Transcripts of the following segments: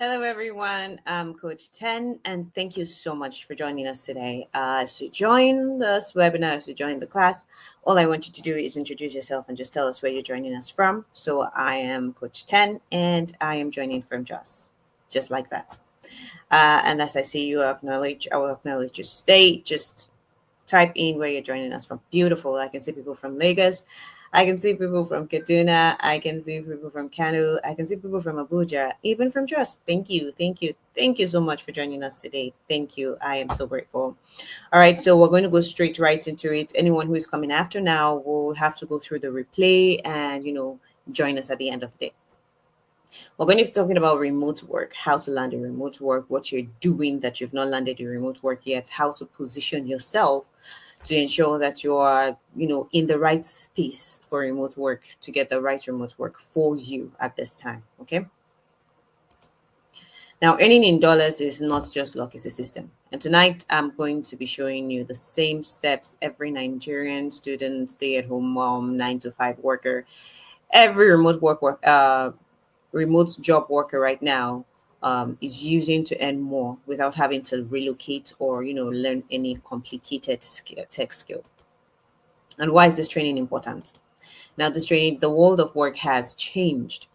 Hello, everyone. I'm Coach Ten, and thank you so much for joining us today. As you join this webinar, as you join the class, all I want you to do is introduce yourself and just tell us where you're joining us from. So I am Coach Ten, and I am joining from Jos, just like that. And as I see you acknowledge, I will acknowledge your state. Just type in where you're joining us from. Beautiful. I can see people from Lagos. I can see people from Kaduna. I can see people from Kano. I can see people from Abuja, even from Trust. Thank you. Thank you. Thank you so much for joining us today. Thank you. I am so grateful. All right. So we're going to go straight right into it. Anyone who is coming after now will have to go through the replay and, join us at the end of the day. We're going to be talking about remote work, how to land in remote work, what you're doing that you've not landed in remote work yet, how to position yourself to ensure that you are, in the right space for remote work to get the right remote work for you at this time. Okay. Now, earning in dollars is not just luck, it's a system. And tonight, I'm going to be showing you the same steps every Nigerian student, stay-at-home mom, 9 to 5 worker, every remote job worker right now is using to earn more without having to relocate or learn any complicated tech skill. And why is this training important? Now, the world of work has changed.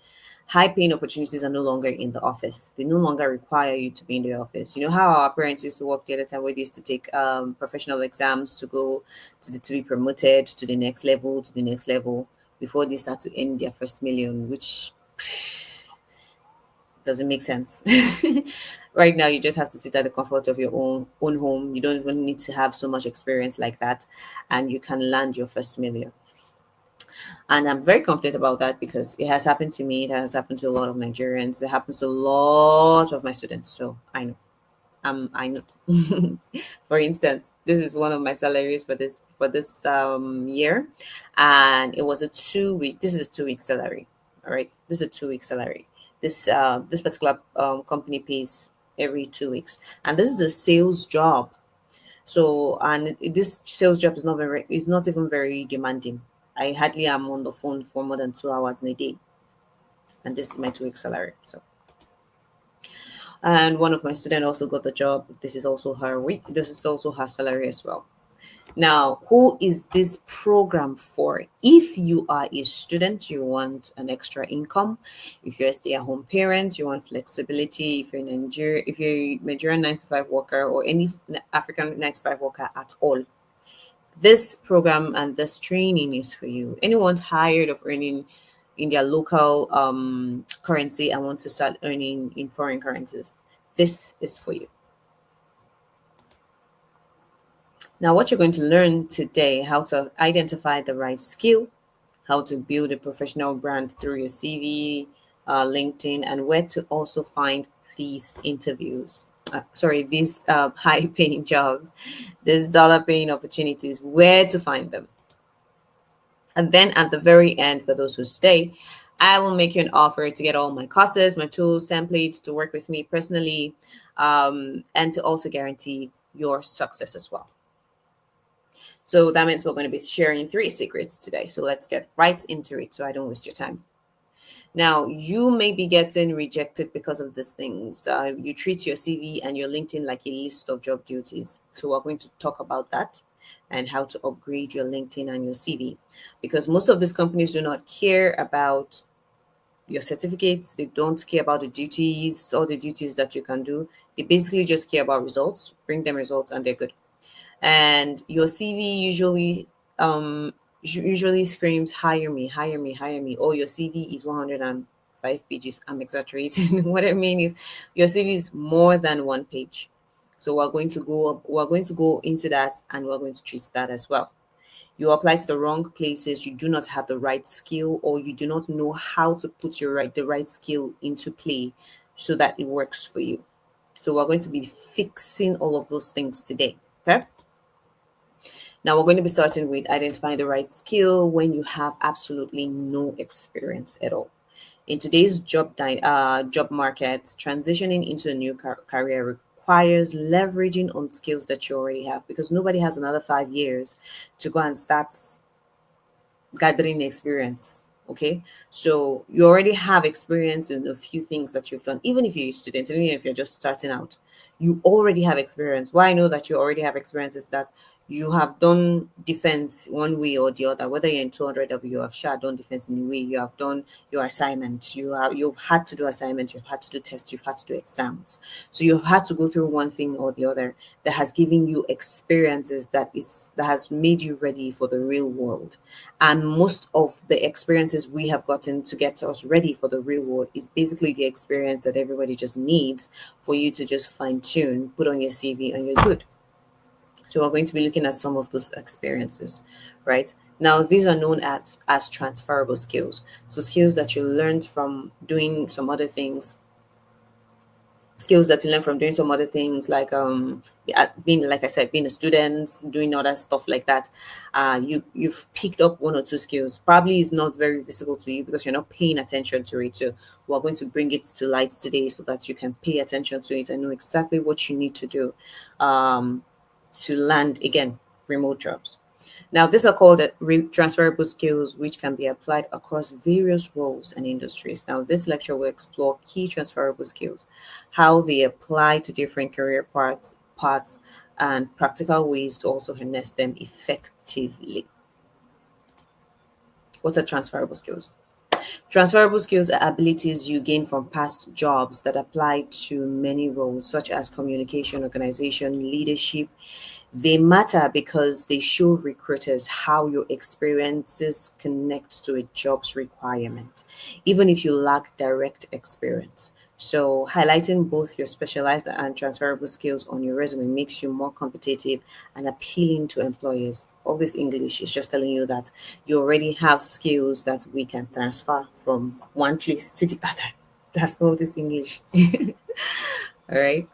High paying opportunities are no longer in the office. They no longer require you to be in the office. You know how our parents used to work the other time, we used to take professional exams to go to be promoted to the next level before they start to earn their first million, which doesn't make sense. Right now, you just have to sit at the comfort of your own home. You don't even need to have so much experience like that, and you can land your first million. And I'm very confident about that because it has happened to me. It has happened to a lot of Nigerians. It happens to a lot of my students. So I know. I know. For instance, this is one of my salaries for this year, and it was a 2 week. This is a 2 week salary. All right, this is a 2 week salary. This particular company pays every 2 weeks, and this is a sales job. So, and this sales job is not even very demanding. I hardly am on the phone for more than 2 hours in a day, and this is my 2 week salary. So, and one of my students also got the job. This is also her week. This is also her salary as well. Now, who is this program for? If you are a student, you want an extra income. If you're a stay-at-home parent, you want flexibility. If you're a Nigerian 9 to 5 worker or any African 9 to 5 worker at all, this program and this training is for you. Anyone tired of earning in their local currency and want to start earning in foreign currencies, this is for you. Now, what you're going to learn today, how to identify the right skill, how to build a professional brand through your CV, LinkedIn, and where to also find these interviews. These high paying jobs, these dollar paying opportunities, where to find them. And then at the very end, for those who stay, I will make you an offer to get all my courses, my tools, templates, to work with me personally, and to also guarantee your success as well. So that means we're going to be sharing 3 secrets today. So let's get right into it so I don't waste your time. Now, you may be getting rejected because of these things. You treat your CV and your LinkedIn like a list of job duties. So we're going to talk about that and how to upgrade your LinkedIn and your CV, because most of these companies do not care about your certificates. They don't care about the duties, all the duties that you can do. They basically just care about results. Bring them results and they're good. And your CV usually screams, hire me, hire me, hire me. Oh, your CV is 105 pages. I'm exaggerating. What I mean is your CV is more than 1 page. So we're going to go into that, and we're going to treat that as well. You apply to the wrong places, you do not have the right skill, or you do not know how to put the right skill into play so that it works for you. So we're going to be fixing all of those things today. Okay. Now we're going to be starting with identifying the right skill when you have absolutely no experience at all. In today's job market, transitioning into a new career requires leveraging on skills that you already have, because nobody has another 5 years to go and start gathering experience. Okay, so you already have experience in a few things that you've done, even if you're a student, even if you're just starting out, you already have experience. Why I know that you already have experience is that you have done defense one way or the other, whether you're in 200 of you have sure done defense in a way, you have done your assignment, you've had to do assignments, you've had to do tests, you've had to do exams. So you've had to go through one thing or the other that has given you experiences that has made you ready for the real world. And most of the experiences we have gotten to get us ready for the real world is basically the experience that everybody just needs for you to just fine tune, put on your CV, and you're good. So we're going to be looking at some of those experiences, right? Now, these are known as transferable skills. So skills that you learned from doing some other things, skills that you learn from doing some other things like yeah, being, like I said, being a student, doing other stuff like that. You've picked up one or two skills, probably is not very visible to you because you're not paying attention to it. So we're going to bring it to light today so that you can pay attention to it and know exactly what you need to do um, to land again remote jobs. Now, these are called transferable skills, which can be applied across various roles and industries. Now, this lecture will explore key transferable skills, how they apply to different career paths, and practical ways to also harness them effectively. What are transferable skills? Transferable skills are abilities you gain from past jobs that apply to many roles, such as communication, organization, leadership. They matter because they show recruiters how your experiences connect to a job's requirement, even if you lack direct experience. So, highlighting both your specialized and transferable skills on your resume makes you more competitive and appealing to employers. All this English is just telling you that you already have skills that we can transfer from one place to the other. That's all this English. All right.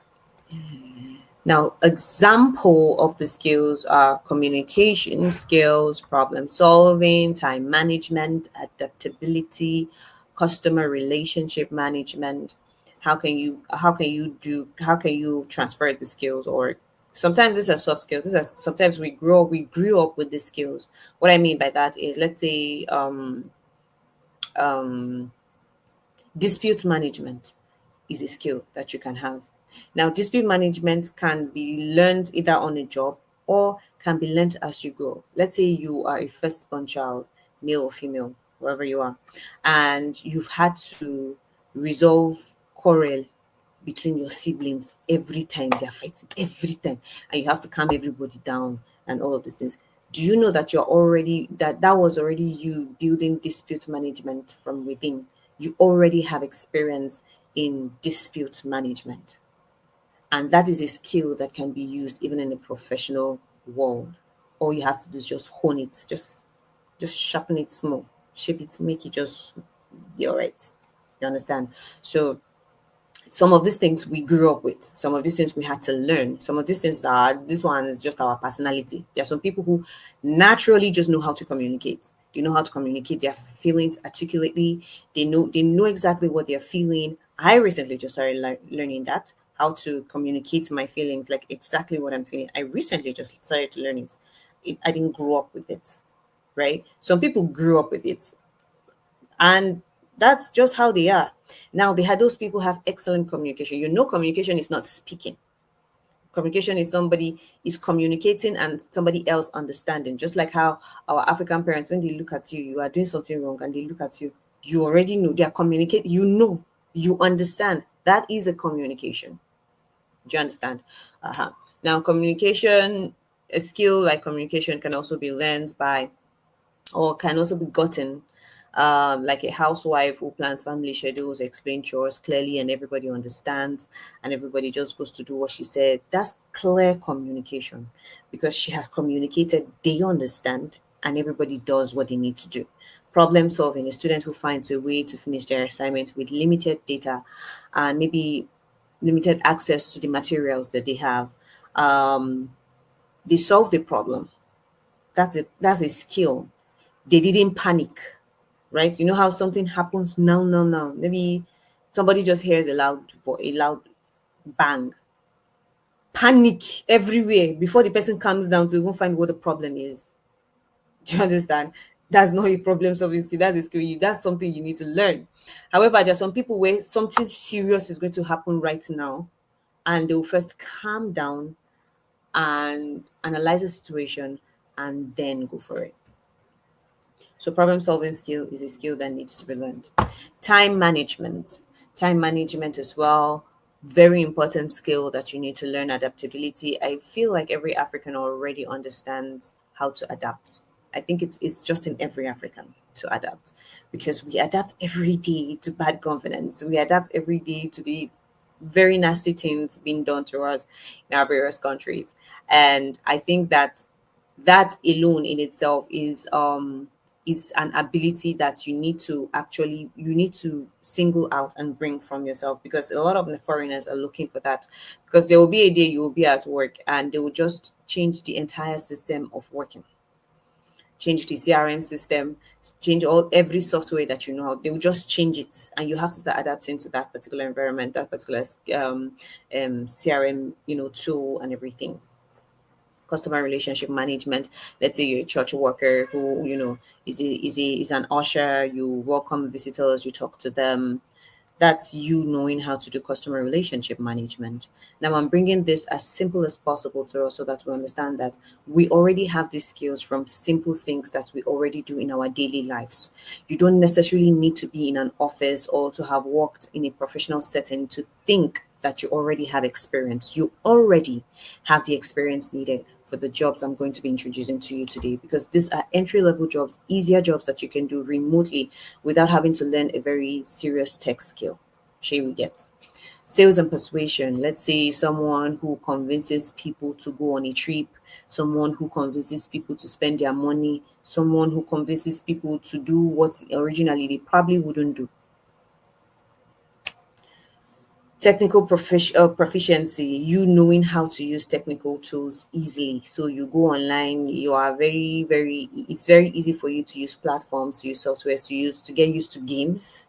Now, example of the skills are communication skills, problem solving, time management, adaptability, customer relationship management. How can you transfer the skills? Or sometimes these are soft skills. Sometimes we grew up with these skills. What I mean by that is, let's say um dispute management is a skill that you can have. Now, dispute management can be learned either on a job or can be learned as you grow. Let's say you are a firstborn child, male or female, wherever you are, and you've had to resolve quarrel between your siblings every time they're fighting, every time, and you have to calm everybody down and all of these things. Do you know that that was already you building dispute management from within? You already have experience in dispute management, and that is a skill that can be used even in the professional world. All you have to do is just hone it, just sharpen it small, shape it, make it just be all right. You understand? So some of these things we grew up with, some of these things we had to learn, some of these things are, this one is just our personality. There are some people who naturally just know how to communicate. They know how to communicate their feelings articulately. They know exactly what they're feeling. I recently just started learning that, how to communicate my feelings, like exactly what I'm feeling. I recently just started to learn it. I didn't grow up with it, right? Some people grew up with it, and that's just how they are. Now, they had those people have excellent communication. Communication is not speaking. Communication is somebody is communicating and somebody else understanding. Just like how our African parents, when they look at you, you are doing something wrong, and they look at you, you already know they are communicating. You understand. That is a communication. Do you understand? Uh-huh. Now, communication, a skill like communication can also be learned by, or can also be gotten, like a housewife who plans family schedules, explain chores clearly, and everybody understands, and everybody just goes to do what she said. That's clear communication because she has communicated, they understand, and everybody does what they need to do. Problem solving, a student who finds a way to finish their assignment with limited data and maybe limited access to the materials that they have. Um, they solve the problem. That's a skill. They didn't panic, right? You know how something happens now. Maybe somebody just hears a loud bang, panic everywhere before the person comes down to even find what the problem is. Do you understand? That's not a problem solving skill. That's a skill. That's something you need to learn. However, there are some people where something serious is going to happen right now, and they will first calm down and analyze the situation and then go for it. So problem solving skill is a skill that needs to be learned. Time management. Time management as well. Very important skill that you need to learn. Adaptability. I feel like every African already understands how to adapt. I think it's just in every African to adapt, because we adapt every day to bad governance. We adapt every day to the very nasty things being done to us in our various countries. And I think that that alone in itself is an ability that you need to single out and bring from yourself, because a lot of the foreigners are looking for that, because there will be a day you will be at work and they will just change the entire system of working, change the CRM system, change every software that you know how. They will just change it, and you have to start adapting to that particular environment, that particular CRM, tool and everything. Customer relationship management. Let's say you're a church worker who is an usher. You welcome visitors, you talk to them. That's you knowing how to do customer relationship management. Now I'm bringing this as simple as possible to us so that we understand that we already have these skills from simple things that we already do in our daily lives. You don't necessarily need to be in an office or to have worked in a professional setting to think that you already have experience. You already have the experience needed for the jobs I'm going to be introducing to you today, because these are entry level jobs, easier jobs that you can do remotely without having to learn a very serious tech skill. Shall we get? Sales and persuasion. Let's say someone who convinces people to go on a trip, someone who convinces people to spend their money, someone who convinces people to do what originally they probably wouldn't do. Technical proficiency, you knowing how to use technical tools easily. So you go online, you are it's very easy for you to use platforms, to use softwares, to get used to games.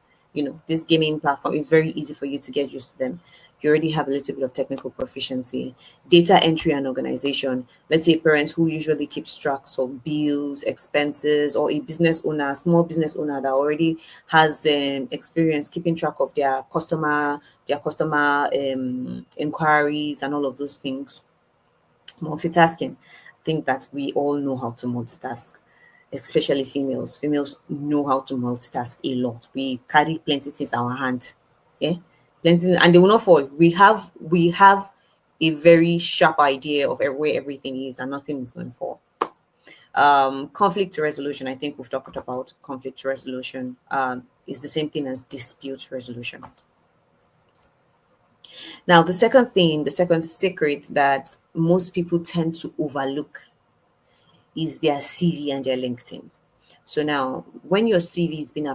This gaming platform is very easy for you to get used to them. You already have a little bit of technical proficiency. Data entry and organization. Let's say parents who usually keeps tracks of bills, expenses, or a business owner, small business owner that already has experience keeping track of their customer inquiries and all of those things. Multitasking. I think that we all know how to multitask, especially females. Females know how to multitask a lot. We carry plenty things in our hand. Yeah, plenty, and they will not fall. We have a very sharp idea of where everything is, and nothing is going to fall. Conflict resolution. I think we've talked about conflict resolution. Is the same thing as dispute resolution. Now, the second secret that most people tend to overlook is their CV and their LinkedIn. So now, when your CV is being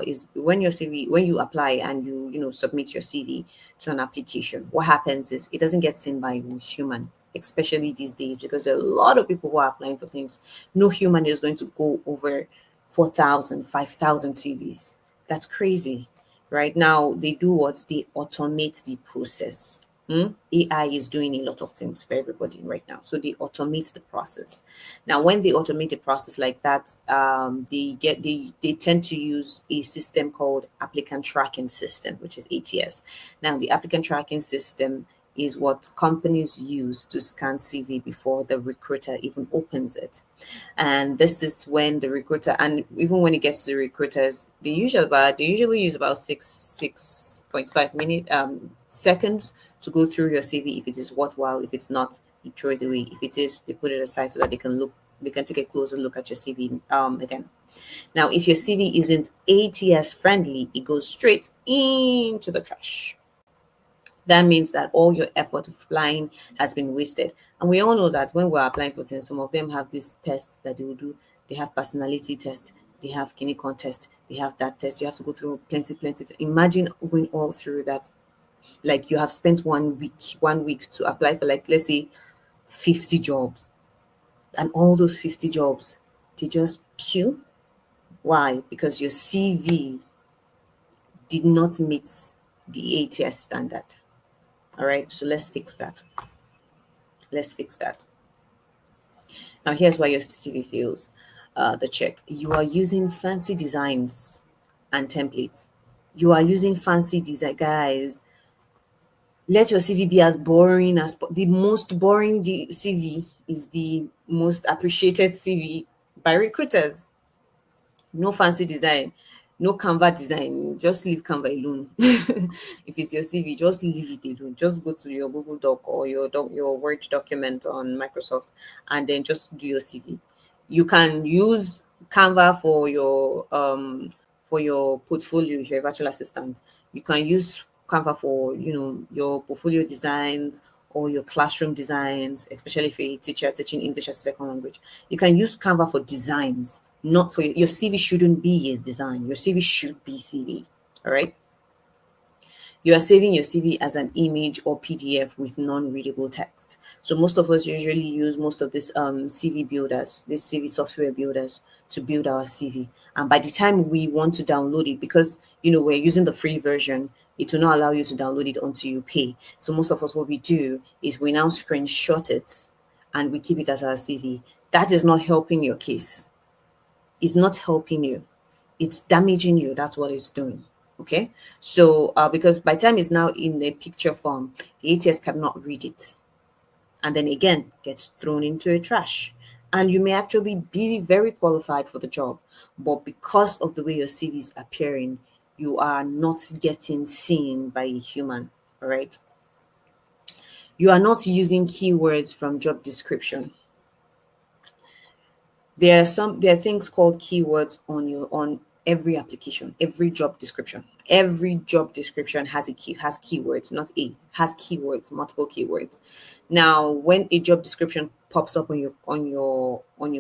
is when your CV when you apply and you submit your CV to an application, what happens is it doesn't get seen by a human, especially these days, because there are a lot of people who are applying for things. No human is going to go over 4,000, 5,000 CVs. That's crazy. Right now, they do what? They automate the process. AI is doing a lot of things for everybody right now. So they automate the process. Now, when they automate the process like that, they tend to use a system called applicant tracking system, which is ATS. Now, the applicant tracking system is what companies use to scan CV before the recruiter even opens it. And this is when the recruiter, and even when it gets to the recruiters, they usually use about 6.5 minute seconds to go through your CV. If it is worthwhile, if it's not, you throw it away. If it is, they put it aside so that they can take a closer look at your CV again. Now, if your CV isn't ATS friendly, it goes straight into the trash. That means that all your effort of applying has been wasted. And we all know that when we're applying for things, some of them have these tests that they will do. They have personality test, they have kidney contest, they have that test. You have to go through plenty. Imagine going all through that. Like you have spent 1 week to apply for, like, let's say 50 jobs. And all those 50 jobs, they just pew. Why? Because your CV did not meet the ATS standard. All right, so let's fix that. Let's fix that. Now, here's why your CV fails. the check. You are using fancy designs and templates. You are using fancy design, guys. Let your CV be as boring as the most boring CV is the most appreciated CV by recruiters. No fancy design, no Canva design. Just leave Canva alone. If it's your CV, just leave it alone. Just go to your Google Doc or your Word document on Microsoft, and then just do your CV. You can use Canva for your portfolio if you're a virtual assistant. You can use Canva for your portfolio designs or your classroom designs, especially if you're a teacher teaching English as a second language. You can use Canva for designs, not for your CV. Shouldn't be a design. Your CV should be CV. All right. You are saving your CV as an image or PDF with non-readable text. So most of us usually use most of these CV builders, these CV software builders, to build our CV. And by the time we want to download it, because we're using the free version, it will not allow you to download it until you pay. So most of us, what we do is we now screenshot it and we keep it as our CV. That is not helping your case. It's not helping you. It's damaging you. That's what it's doing. Okay. So because by the time it's now in a picture form, the ATS cannot read it. And then again, gets thrown into a trash. And you may actually be very qualified for the job, but because of the way your CV is appearing, you are not getting seen by a human. All right. You are not using keywords from job description. There are things called keywords on every application, every job description. Every job description has keywords, not has keywords, multiple keywords. Now, when a job description pops up on your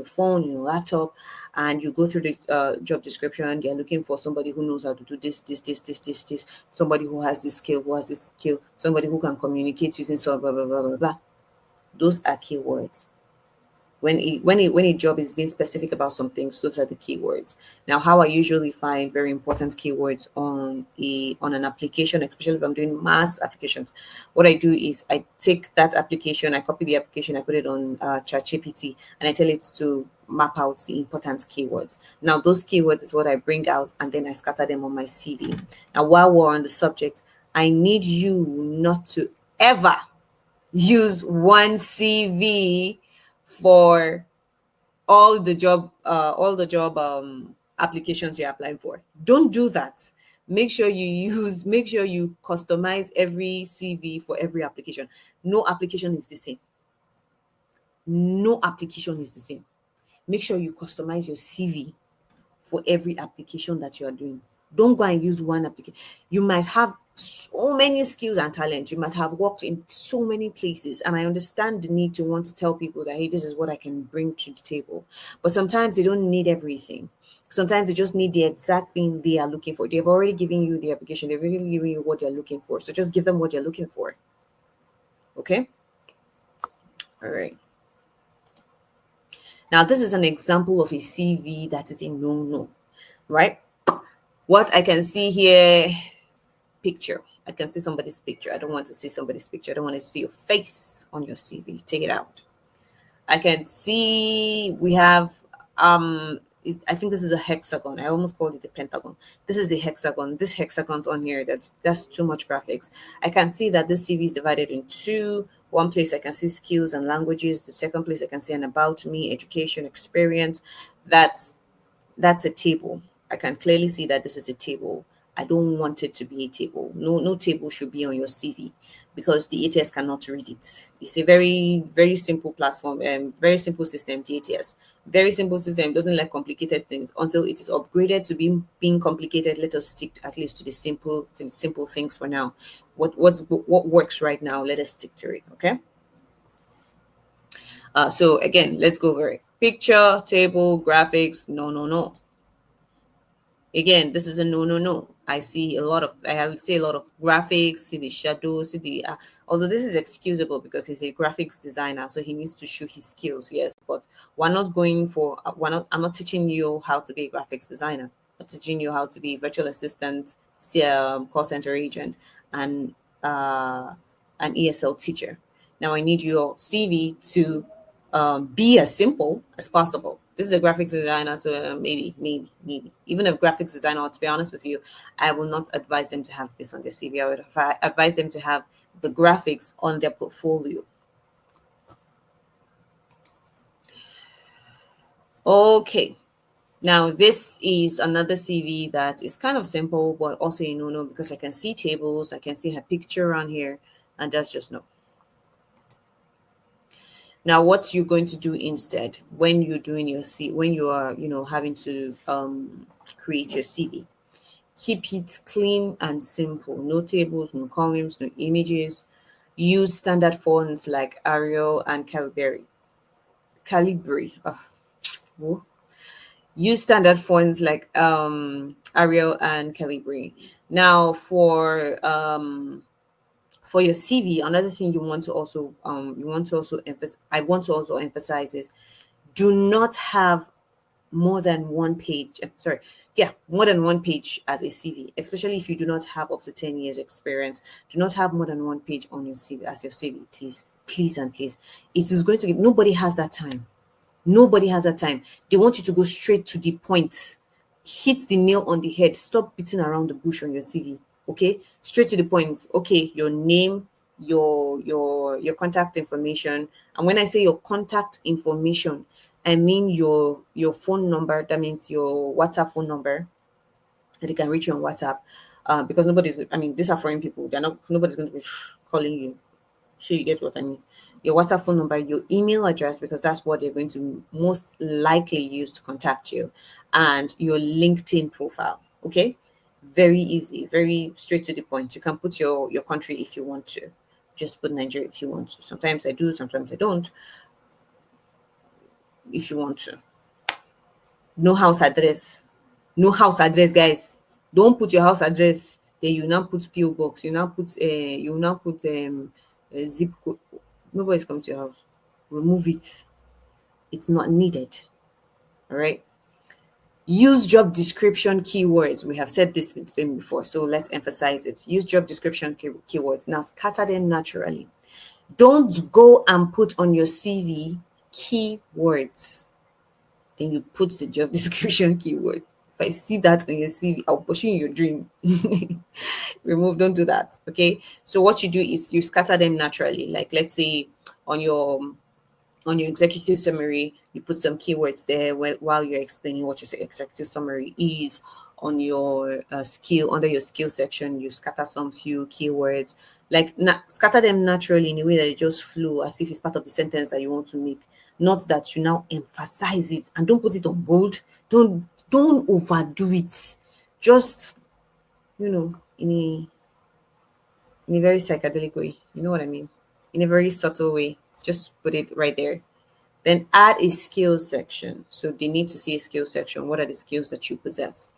phone, your laptop, and you go through the job description, they're looking for somebody who knows how to do this, somebody who has this skill, somebody who can communicate using so blah blah blah blah blah. Those are keywords. When a job is being specific about some things, those are the keywords. Now, how I usually find very important keywords on an application, especially if I'm doing mass applications, what I do is I take that application, I copy the application, I put it on ChatGPT, and I tell it to map out the important keywords. Now, those keywords is what I bring out, and then I scatter them on my CV. Now, while we're on the subject, I need you not to ever use one CV for all the job applications you're applying for. Don't do that. Make sure you customize every CV for every application. No application is the same. No application is the same. Make sure you customize your CV for every application that you are doing. Don't go and use one application. You might have so many skills and talents. You might have worked in so many places. And I understand the need to want to tell people that, hey, this is what I can bring to the table. But sometimes they don't need everything. Sometimes they just need the exact thing they are looking for. They've already given you the application. They've already given you what they're looking for. So just give them what they're looking for. Okay? All right. Now, this is an example of a CV that is a no-no, right? What I can see here, picture. I can see somebody's picture. I don't want to see somebody's picture. I don't want to see your face on your CV. Take it out. I can see we have I think this is a hexagon. I almost called it a pentagon. This is a hexagon. This hexagon's on here. That's too much graphics. I can see that this CV is divided in two. One place I can see skills and languages. The second place I can see an about me, education, experience. That's a table. I can clearly see that this is a table. I don't want it to be a table. No table should be on your CV because the ATS cannot read it. It's a very, very simple platform and very simple system, the ATS. Very simple system, doesn't like complicated things. Until it is upgraded to being complicated, let us stick at least to the simple things for now. What works right now, let us stick to it. Okay. So again, let's go over it. Picture, table, graphics, no. Again, this is a no. I see I have say a lot of graphics, see the shadows, see the although this is excusable because he's a graphics designer, so he needs to show his skills, yes, but we're not going for I'm not teaching you how to be a graphics designer. I'm teaching you how to be a virtual assistant, call center agent, and an ESL teacher. Now I need your CV to be as simple as possible. This is a graphics designer, so maybe. Even a graphics designer, to be honest with you, I will not advise them to have this on their CV. I would advise them to have the graphics on their portfolio. Okay. Now, this is another CV that is kind of simple, but also a no-no because I can see tables, I can see her picture on here, and that's just no. Now, what you're going to do instead when you're doing your C, when you are, having to create your CV, keep it clean and simple. No tables, no columns, no images. Use standard fonts like Arial and Calibri. Calibri. Oh, use standard fonts like Arial and Calibri. Now for your CV, another thing you want to also emphasize I want to also emphasize is do not have more than one page. Sorry, yeah, more than one page as a CV, especially if you do not have up to 10 years experience. Do not have more than one page on your CV as your CV, please, please, and please. It is going to get nobody has that time. Nobody has that time. They want you to go straight to the point. Hit the nail on the head. Stop beating around the bush on your CV. Okay? Straight to the point. Okay, your name, your contact information. And when I say your contact information, I mean your phone number. That means your WhatsApp phone number. And they can reach you on WhatsApp. Because these are foreign people. Nobody's going to be calling you. Sure, you get what I mean. Your WhatsApp phone number, your email address, because that's what they're going to most likely use to contact you, and your LinkedIn profile. Okay, very easy, very straight to the point. You can put your country if you want to. Just put Nigeria if you want to. Sometimes I do, sometimes I don't. If you want to, no house address, no house address, guys. Don't put your house address. Then you now put PO box. You now put a zip code. Nobody's coming to your house. Remove it. It's not needed. All right. Use job description keywords. We have said this thing before, so let's emphasize it. Use job description keywords. Now scatter them naturally. Don't go and put on your CV keywords. Then you put the job description keyword. If I see that on your CV, I'll push you in your dream. Remove, don't do that. Okay. So what you do is you scatter them naturally. Like let's say on your executive summary, you put some keywords there while you're explaining what your executive summary is. On your under your skill section, you scatter some few keywords, like scatter them naturally in a way that it just flow as if it's part of the sentence that you want to make. Not that you now emphasize it, and don't put it on bold. Don't overdo it. Just in a very psychedelic way. You know what I mean? In a very subtle way. Just put it right there. Then add a skills section. So they need to see a skills section. What are the skills that you possess?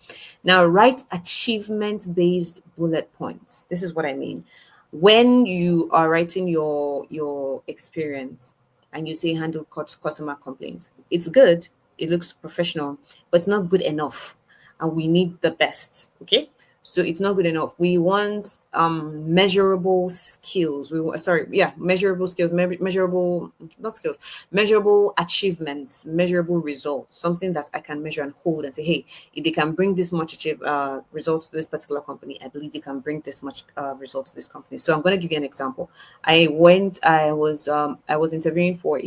Now write achievement-based bullet points. This is what I mean. When you are writing your experience and you say handle customer complaints, it's good. It looks professional, but it's not good enough. And we need the best. Okay. So it's not good enough. We want measurable skills. Measurable skills, measurable not skills, measurable achievements, measurable results. Something that I can measure and hold and say, hey, if they can bring this much results to this particular company, I believe they can bring this much results to this company. So I'm going to give you an example. I was interviewing for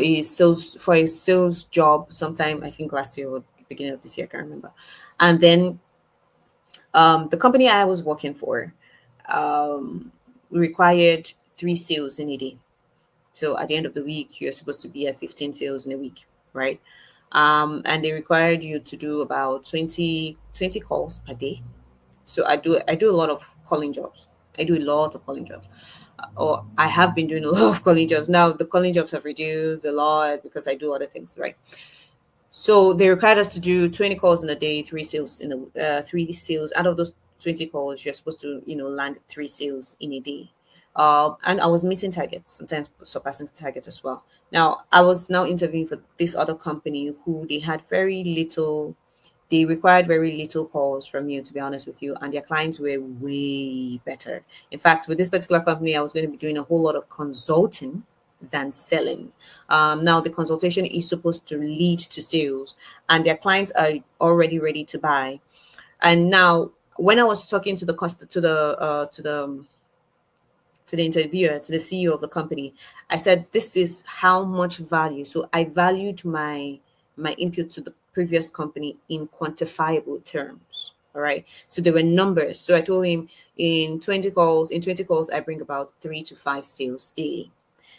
a sales job sometime, I think last year or beginning of this year, I can't remember. And then the company I was working for required 3 sales in a day. So at the end of the week, you're supposed to be at 15 sales in a week, right? And they required you to do about 20 calls per day. So I do a lot of calling jobs. Or I have been doing a lot of calling jobs. Now the calling jobs have reduced a lot because I do other things, right? So they required us to do 20 calls in a day, 3 sales in a 3 sales. Out of those 20 calls, you're supposed to, land 3 sales in a day. And I was meeting targets, sometimes surpassing targets as well. Now, I was now interviewing for this other company who they required very little calls from you, to be honest with you, and their clients were way better. In fact, with this particular company, I was going to be doing a whole lot of consulting, than selling. Now, the consultation is supposed to lead to sales, and their clients are already ready to buy. And now, when I was talking to the to the interviewer, to the CEO of the company, I said, "This is how much value." So I valued my input to the previous company in quantifiable terms. All right. So there were numbers. So I told him in 20 calls, I bring about 3 to 5 sales daily.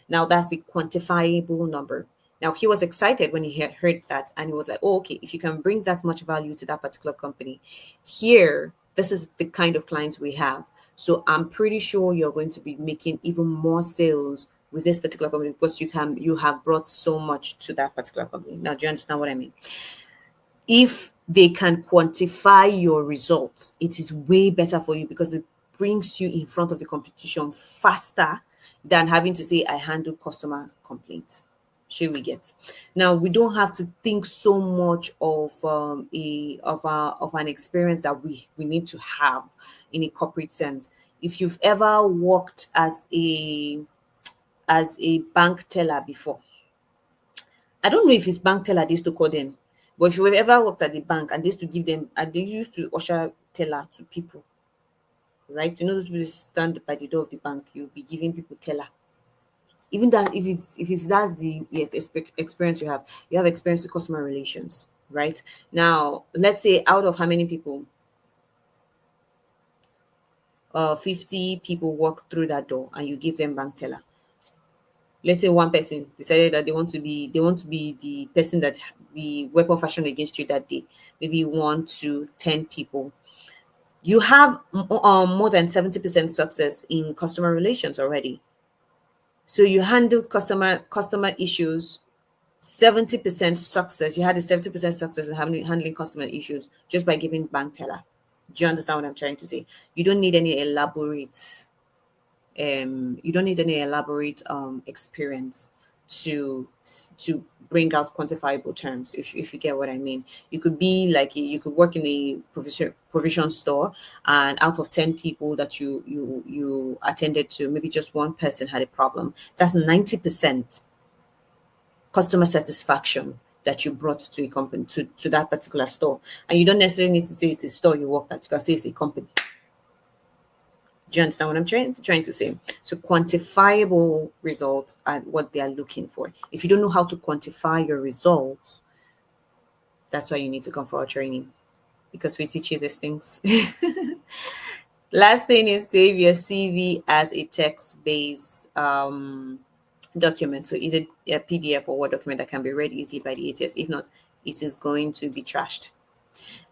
Now that's a quantifiable number. Now he was excited when he heard that, and he was like, "Oh, okay, if you can bring that much value to that particular company, here, this is the kind of clients we have. So I'm pretty sure you're going to be making even more sales with this particular company because you have brought so much to that particular company." Now, do you understand what I mean? If they can quantify your results, it is way better for you because it brings you in front of the competition faster than having to say, "I handle customer complaints." Should we get? Now, we don't have to think so much of of an experience that we need to have in a corporate sense. If you've ever worked as a bank teller before, I don't know if it's bank teller they used to call them, but if you have ever worked at the bank and they used to give them, and they used to usher teller to people, right? You know, those people stand by the door of the bank, you'll be giving people teller. Even that, if it's that's the experience you have experience with customer relations, right? Now, let's say out of how many people, 50 people walk through that door, and you give them bank teller. Let's say one person decided that they want to be the person that the weapon fashion against you that day. Maybe 1 to 10 people. You have more than 70% success in customer relations already. So you handle customer issues, 70% success. You had a 70% success in handling customer issues just by giving bank teller. Do you understand what I'm trying to say? You don't need any elaborate experience to bring out quantifiable terms, if you get what I mean. You could be like, you could work in a provision store, and out of 10 people that you attended to, maybe just one person had a problem. That's 90% customer satisfaction that you brought to a company, to that particular store. And you don't necessarily need to say it's a store you work at. You can say it's a company. Do you understand what I'm trying to say? So quantifiable results are what they are looking for. If you don't know how to quantify your results, that's why you need to come for our training, because we teach you these things. Last thing is, save your CV as a text-based document. So either a PDF or Word document that can be read easily by the ATS. If not, it is going to be trashed.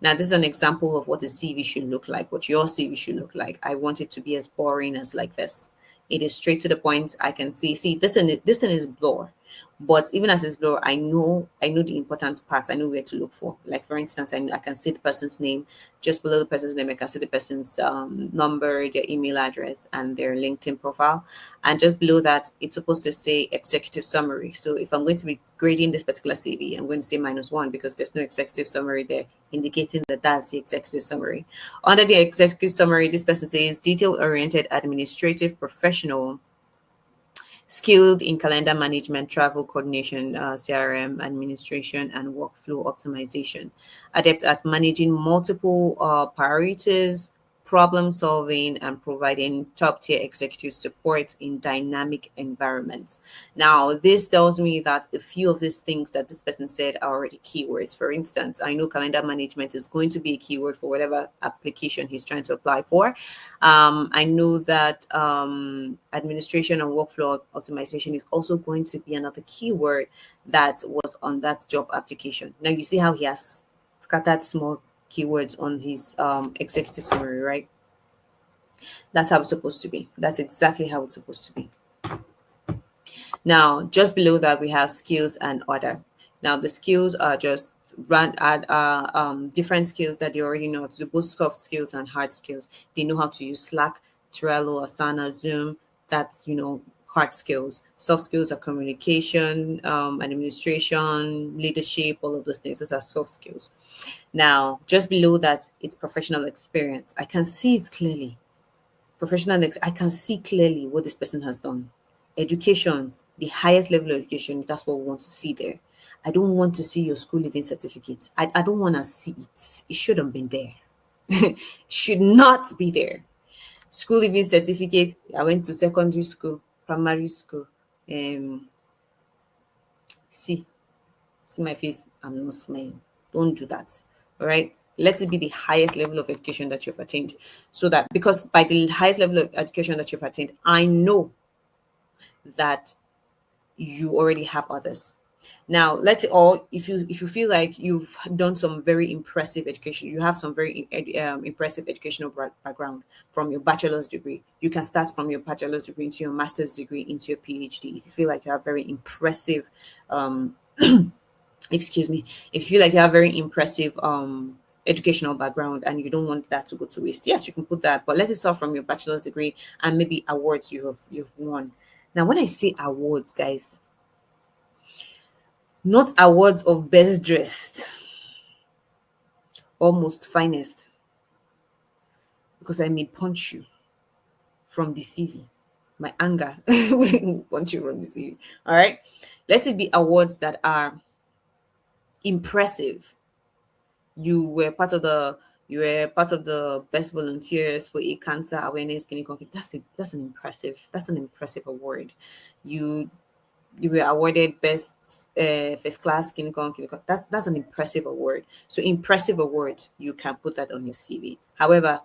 Now, this is an example of what a CV should look like, what your CV should look like. I want it to be as boring as like this. It is straight to the point. I can see this thing is blur. But even as it's blur, I know the important parts. I know where to look for. Like, for instance, I can see the person's name. Just below the person's name, I can see the person's number, their email address, and their LinkedIn profile. And just below that, it's supposed to say executive summary. So if I'm going to be grading this particular CV, I'm going to say -1 because there's no executive summary there, indicating that that's the executive summary. Under the executive summary, this person says detail-oriented administrative professional, skilled in calendar management, travel coordination, CRM administration, and workflow optimization, adept at managing multiple priorities, problem solving, and providing top tier executive support in dynamic environments. Now, this tells me that a few of these things that this person said are already keywords. For instance, I know calendar management is going to be a keyword for whatever application he's trying to apply for. I know that administration and workflow optimization is also going to be another keyword that was on that job application. Now, you see how he has scattered small keywords on his executive summary, right? That's how it's supposed to be. That's exactly how it's supposed to be. Now, just below that, we have skills and other. Now, the skills are just different skills that they already know how to do, both soft skills and hard skills. They know how to use Slack, Trello, Asana, Zoom. That's, hard skills. Soft skills are communication, administration, leadership, all of those things. Those are soft skills. Now, just below that, it's professional experience. I can see it clearly. I can see clearly what this person has done. Education, the highest level of education, that's what we want to see there. I don't want to see your school leaving certificate. I don't want to see it. It shouldn't been there. Should not be there. School leaving certificate. I went to secondary school, primary school. Um, see, see my face. I'm not smiling. Don't do that. All right. Let it be the highest level of education that you've attained. So that, because by the highest level of education that you've attained, I know that you already have others. Now, let's all, if you feel like you've done some very impressive education, you have some very impressive educational background from your bachelor's degree, you can start from your bachelor's degree into your master's degree into your PhD. If you feel like you have very impressive, excuse me, if you feel like you have very impressive educational background and you don't want that to go to waste, yes, you can put that. But let it start from your bachelor's degree and maybe awards you've won. Now, when I say awards, guys, not awards of best dressed or most finest, because I may punch you from the CV. My anger will punch you from the CV. All right. Let it be awards that are impressive. You were part of the best volunteers for a cancer awareness clinic. That's an impressive award. You were awarded best first class clinical. That's an impressive award. So impressive award, you can put that on your CV. However,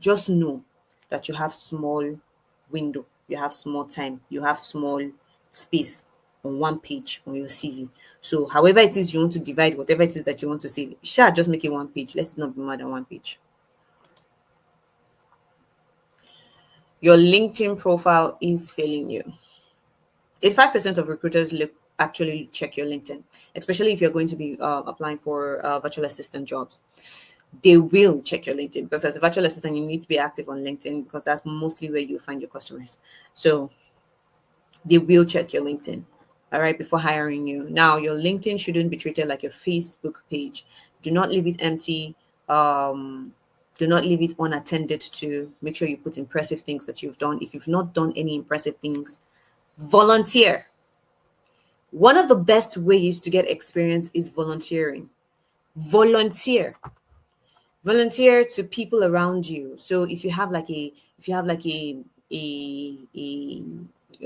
just know that you have small window, you have small time, you have small space on one page on your CV. So however it is you want to divide whatever it is that you want to see, sure, just make it one page. Let it not be more than one page. Your LinkedIn profile is failing you. 85% of recruiters actually check your LinkedIn, especially if you're going to be applying for virtual assistant jobs. They will check your LinkedIn, because as a virtual assistant, you need to be active on LinkedIn, because that's mostly where you find your customers. So they will check your LinkedIn, all right, before hiring you. Now, your LinkedIn shouldn't be treated like your Facebook page. Do not leave it empty. Do not leave it unattended to. Make sure you put impressive things that you've done. If you've not done any impressive things, volunteer. One of the best ways to get experience is volunteering. Volunteer. Volunteer to people around you. So if you have like a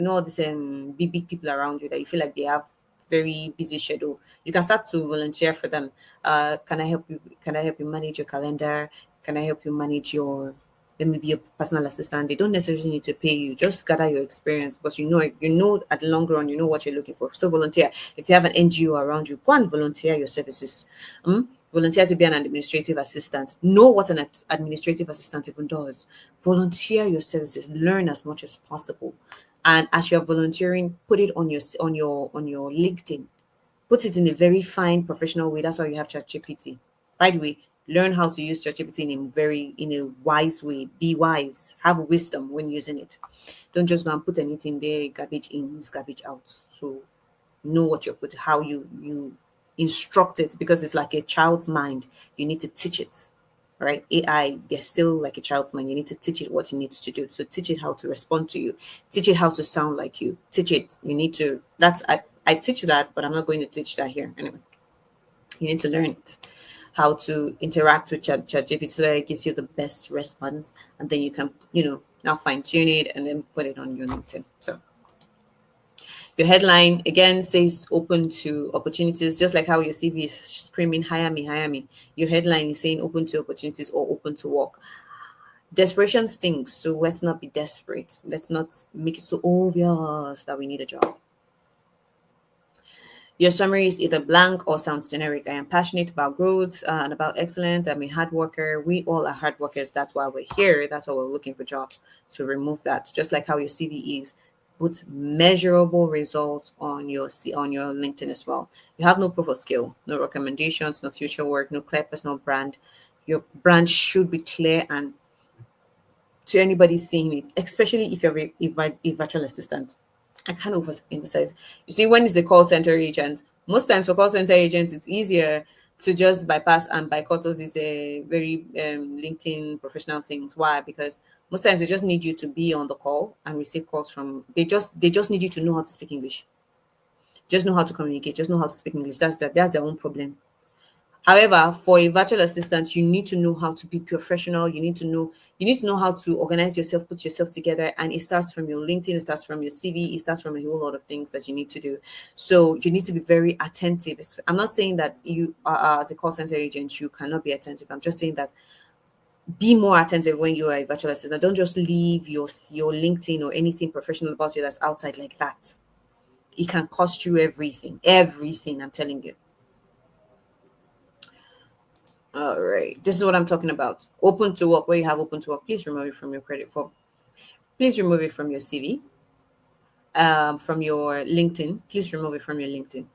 all these big people around you that you feel like they have very busy schedule, you can start to volunteer for them. Can I help you? Can I help you manage your calendar? Can I help you manage your, let me be a personal assistant? They don't necessarily need to pay you. Just gather your experience, because you know at the long run, you know what you're looking for. So volunteer. If you have an NGO around you, go and volunteer your services. Volunteer to be an administrative assistant. Know what an administrative assistant even does. Volunteer your services. Learn as much as possible. And as you're volunteering, put it on your LinkedIn. Put it in a very fine professional way. That's why you have ChatGPT. By the way, learn how to use ChatGPT in a wise way. Be wise. Have wisdom when using it. Don't just go and put anything there. Garbage in is garbage out. So know what you're putting, how you instruct it, because it's like a child's mind. You need to teach it. Right? AI, they're still like a child's mind. You need to teach it what it needs to do. So teach it how to respond to you. Teach it how to sound like you. Teach it. You need to. I teach that, but I'm not going to teach that here anyway. You need to learn it, how to interact with ChatGPT, so that it gives you the best response, and then you can now fine tune it and then put it on your LinkedIn. So your headline again says open to opportunities, just like how your CV is screaming, hire me, hire me. Your headline is saying open to opportunities or open to work. Desperation stinks, so let's not be desperate. Let's not make it so obvious that we need a job. Your summary is either blank or sounds generic. I am passionate about growth and about excellence. I'm a hard worker. We all are hard workers. That's why we're here. That's why we're looking for jobs. To remove that, just like how your CV is, put measurable results on your LinkedIn as well. You have no proof of skill, no recommendations, no future work, no clear personal brand. Your brand should be clear and to anybody seeing it, especially if you're a virtual assistant. I can't overemphasize. You see, when it's a call center agent, most times for call center agents, it's easier to just bypass and boycott all these very LinkedIn professional things. Why? Because most times they just need you to be on the call and receive calls from. They just need you to know how to speak English. Just know how to communicate. Just know how to speak English. That's their own problem. However, for a virtual assistant, you need to know how to be professional. You need to know how to organize yourself, put yourself together, and it starts from your LinkedIn, it starts from your CV, it starts from a whole lot of things that you need to do. So you need to be very attentive. I'm not saying that you are as a call center agent you cannot be attentive. I'm just saying that be more attentive when you are a virtual assistant. Don't just leave your LinkedIn or anything professional about you that's outside like that. It can cost you everything. Everything, I'm telling you. All right. This is what I'm talking about. Open to work, where you have open to work, please remove it from your credit form. Please remove it from your CV, from your LinkedIn. Please remove it from your LinkedIn.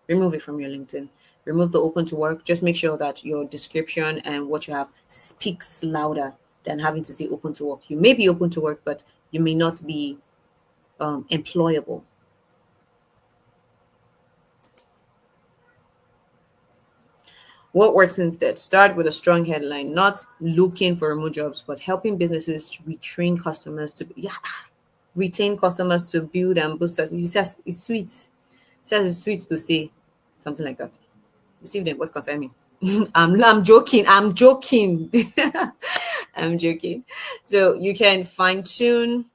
Remove it from your LinkedIn. Remove the open to work. Just make sure that your description and what you have speaks louder than having to say open to work. You may be open to work, but you may not be employable. What works instead? Start with a strong headline, not looking for remote jobs, but helping businesses to retrain customers to retain customers to build and boost us. It says it's sweet. It says it's sweet to say something like that. Deceive them. What concern me? I'm joking. I'm joking. I'm joking. So you can fine tune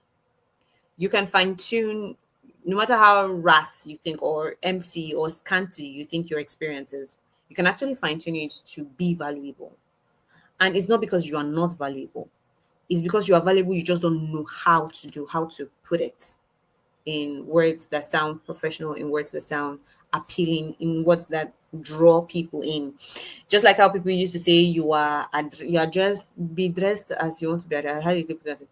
no matter how rass you think or empty or scanty you think your experience is, you can actually fine tune it to be valuable. And it's not because you are not valuable, it's because you are valuable, you just don't know how to put it in words that sound professional, in words that sound appealing, in words that draw people in. Just like how people used to say you are dressed, be dressed as you want to be addressed. How do you put that?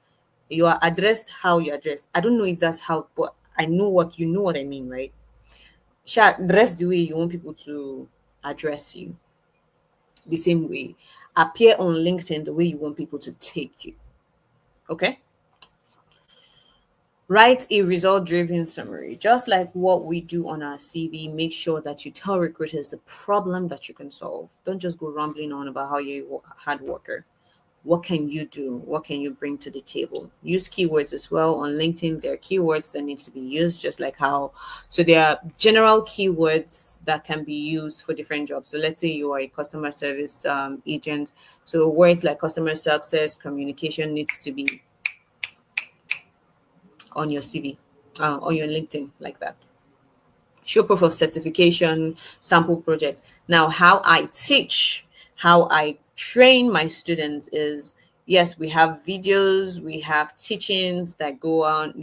You are addressed how you addressed. I don't know if that's how, but I know what I mean, right? Dress the way you want people to address you, the same way. Appear on LinkedIn the way you want people to take you. Okay? Write a result driven summary. Just like what we do on our CV, make sure that you tell recruiters the problem that you can solve. Don't just go rambling on about how you're a hard worker. What can you do? What can you bring to the table? Use keywords as well. On LinkedIn, there are keywords that need to be used, just like how, so there are general keywords that can be used for different jobs. So let's say you are a customer service agent. So words like customer success, communication needs to be on your CV, on your LinkedIn, like that. Show proof of certification, sample project. Now, how I teach, how I train my students is, yes, we have videos, we have teachings that go on,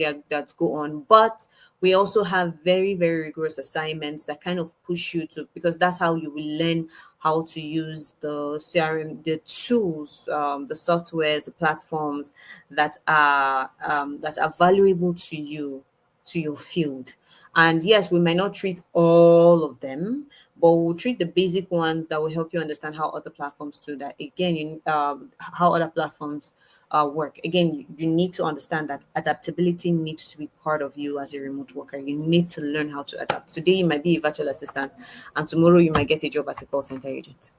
but we also have very, very rigorous assignments that kind of push you to, because that's how you will learn how to use the CRM, the tools, the softwares, the platforms that are valuable to you, to your field. And yes, we might not treat all of them, but we'll treat the basic ones that will help you understand how other platforms do that. Again, how other platforms work. Again, you need to understand that adaptability needs to be part of you as a remote worker. You need to learn how to adapt. Today, you might be a virtual assistant, and tomorrow, you might get a job as a call center agent.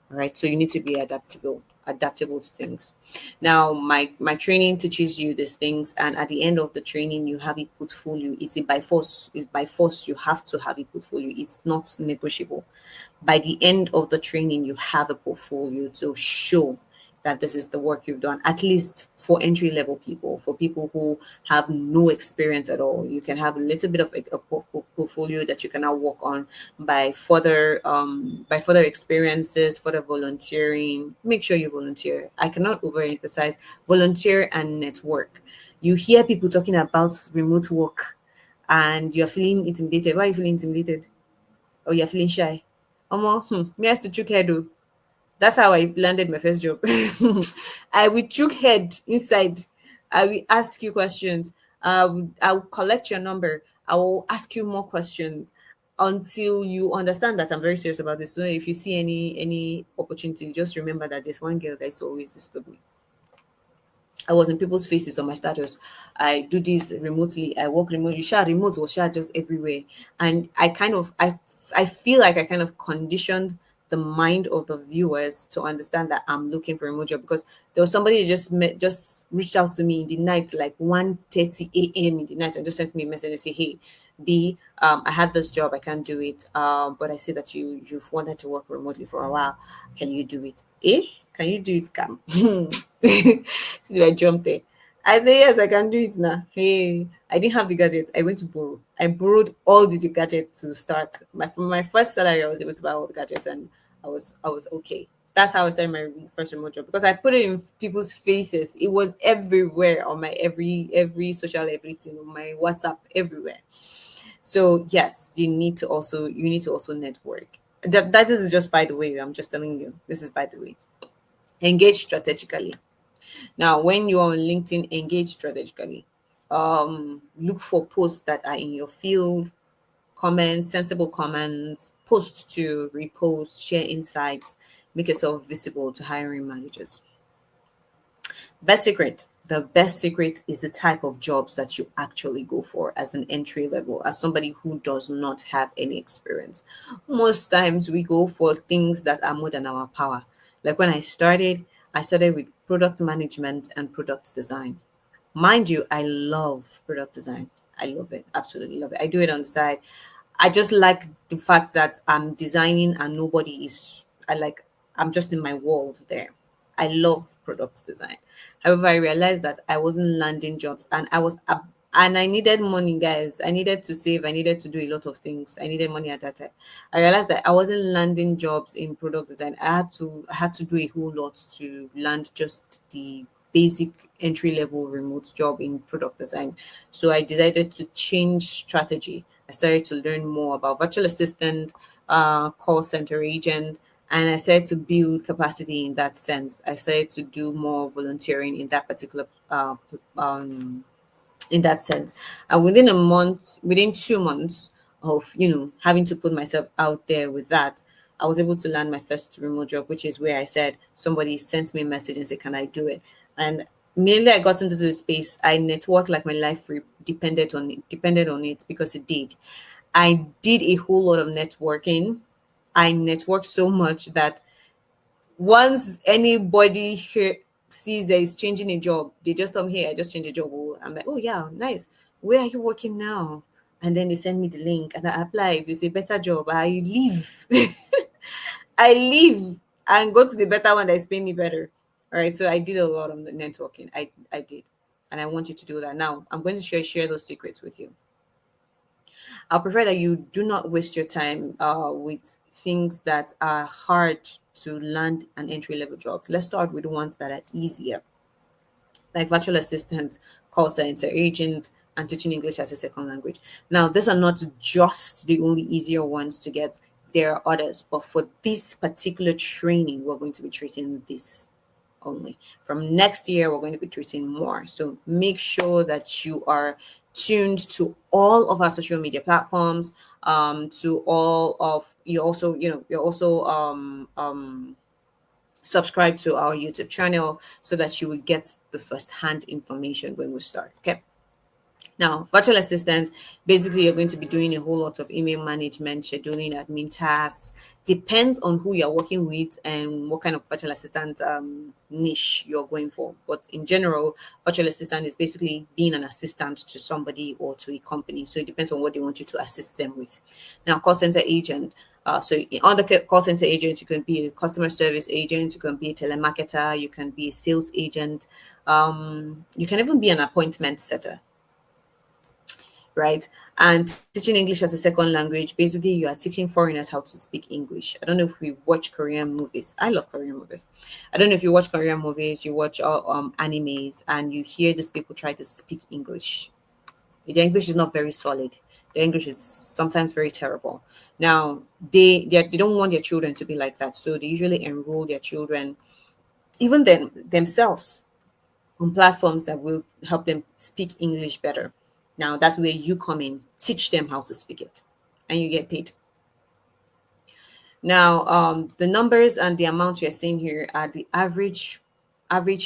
Right, so you need to be adaptable to things. Now, my training teaches you these things, and at the end of the training you have a portfolio. It's by force, you have to have a portfolio. It's not negotiable. By the end of the training, you have a portfolio to show that this is the work you've done, at least for entry level people. For people who have no experience at all, you can have a little bit of a portfolio that you can now work on by further experiences, further volunteering. Make sure you volunteer. I cannot overemphasize volunteer and network. You hear people talking about remote work and you're feeling intimidated. Why are you feeling intimidated? Or you're feeling shy? Me has to chook head though. That's how I landed my first job. I will chook head inside. I will ask you questions. I will collect your number. I will ask you more questions until you understand that I'm very serious about this. So if you see any opportunity, just remember that there's one girl that is always disturb me. I was in people's faces on my status. I do this remotely. I work remotely. Remote was just everywhere, and I I feel like I kind of conditioned the mind of the viewers to understand that I'm looking for a remote job, because there was somebody who just reached out to me in the night, like 1:30 a.m. in the night, and just sent me a message and say, "Hey, B, I had this job, I can't do it. But I see that you've wanted to work remotely for a while. Can you do it? Eh? Can you do it, Cam?" So I jumped there. I say yes, I can do it now. Hey, I didn't have the gadget. I went to borrow. I borrowed all the gadgets to start. From my first salary, I was able to buy all the gadgets, and I was okay. That's how I started my first remote job, because I put it in people's faces. It was everywhere on my every social everything, on my WhatsApp, everywhere. So yes, you need to also network. That is just by the way. I'm just telling you. This is by the way. Engage strategically. Now, when you're on LinkedIn, engage strategically. Look for posts that are in your field, comments, sensible comments, posts to repost, share insights, make yourself visible to hiring managers. Best secret. The best secret is the type of jobs that you actually go for as an entry level, as somebody who does not have any experience. Most times we go for things that are more than our power. Like when I started with product management and product design. Mind you, I love product design. I love it. Absolutely love it. I do it on the side. I just like the fact that I'm designing and nobody is, I'm just in my world there. I love product design. However, I realized that I wasn't landing jobs, and and I needed money, guys. I needed to save. I needed to do a lot of things. I needed money at that time. I realized that I wasn't landing jobs in product design. I had to do a whole lot to land just the basic entry level remote job in product design. So I decided to change strategy. I started to learn more about virtual assistant, call center agent, and I started to build capacity in that sense. I started to do more volunteering in that particular in that sense. And within 2 months of having to put myself out there with that, I was able to land my first remote job, which is where I said somebody sent me a message and said, "Can I do it?" And immediately I got into the space, I networked like my life depended on it, because it did. I did a whole lot of networking. I networked so much that once anybody here sees that is changing a job, they just tell me, "Hey, I just changed a job." Oh, I'm like, "Oh yeah, nice. Where are you working now?" And then they send me the link and I apply. If it's a better job, I leave. I leave and go to the better one that is paying me better. All right. So I did a lot of the networking. I did. And I want you to do that. Now I'm going to share those secrets with you. I'll prefer that you do not waste your time with things that are hard to land an entry level job. Let's start with the ones that are easier, like virtual assistant, call center agent, and teaching English as a second language. Now, these are not just the only easier ones to get. There are others, but for this particular training, we're going to be treating this only. From next year, we're going to be treating more. So make sure that you are tuned to all of our social media platforms. To all of you also, you're also subscribe to our YouTube channel so that you will get the first hand information when we start. Okay. Now, virtual assistants, basically, you're going to be doing a whole lot of email management, scheduling, admin tasks. Depends on who you're working with and what kind of virtual assistant niche you're going for. But in general, virtual assistant is basically being an assistant to somebody or to a company. So it depends on what they want you to assist them with. Now, call center agent. On the call center agent, you can be a customer service agent, you can be a telemarketer, you can be a sales agent, you can even be an appointment setter, right? And teaching English as a second language, basically, you are teaching foreigners how to speak English. I don't know if we watch Korean movies. I love Korean movies. I don't know if you watch Korean movies, you watch animes, and you hear these people try to speak English. The English is not very solid. The English is sometimes very terrible. Now, they don't want their children to be like that, so they usually enroll their children, even then themselves, on platforms that will help them speak English better. Now, that's where you come in, teach them how to speak it, and you get paid. Now, the numbers and the amount you're seeing here are the average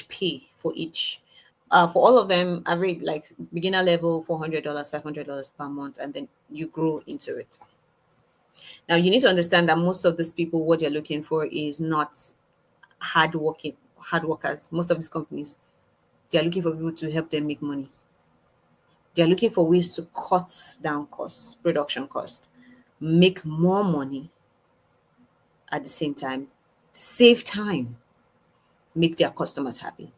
pay for each. For all of them, average like beginner level $400, $500 per month, and then you grow into it. Now, you need to understand that most of these people, what they're looking for is not hard workers. Most of these companies, they're looking for people to help them make money. They're looking for ways to cut down costs, production costs, make more money at the same time, save time, make their customers happy.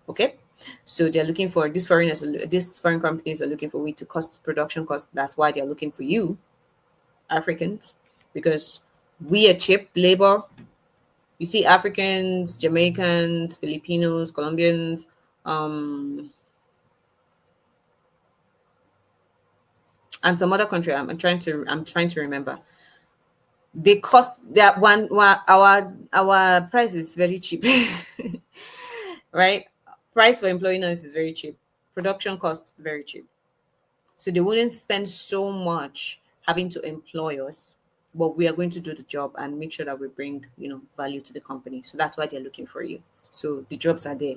Okay, so they're looking for these foreign companies are looking for way to cost production cost. That's why they're looking for you, Africans, because we are cheap labor. You see Africans, Jamaicans, Filipinos, Colombians, um, and some other country. I'm trying to remember. They cost that one our price is very cheap. Right? Price for employing us is very cheap. Production cost very cheap. So they wouldn't spend so much having to employ us, but we are going to do the job and make sure that we bring, value to the company. So that's why they're looking for you. So the jobs are there.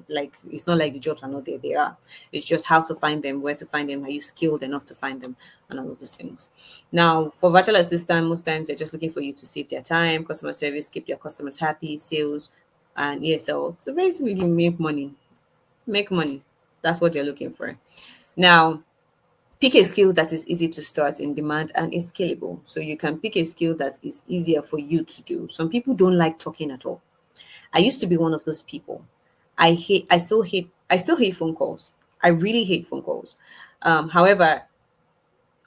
Like, it's not like the jobs are not there. They are. It's just how to find them, where to find them, are you skilled enough to find them, and all of those things. Now, for virtual assistant, most times they're just looking for you to save their time, customer service, keep their customers happy, sales, and ESL. So basically, you make money. Make money. That's what they're looking for. Now, pick a skill that is easy to start, in demand, and is scalable. So you can pick a skill that is easier for you to do. Some people don't like talking at all. I used to be one of those people. I still hate phone calls. I really hate phone calls. However,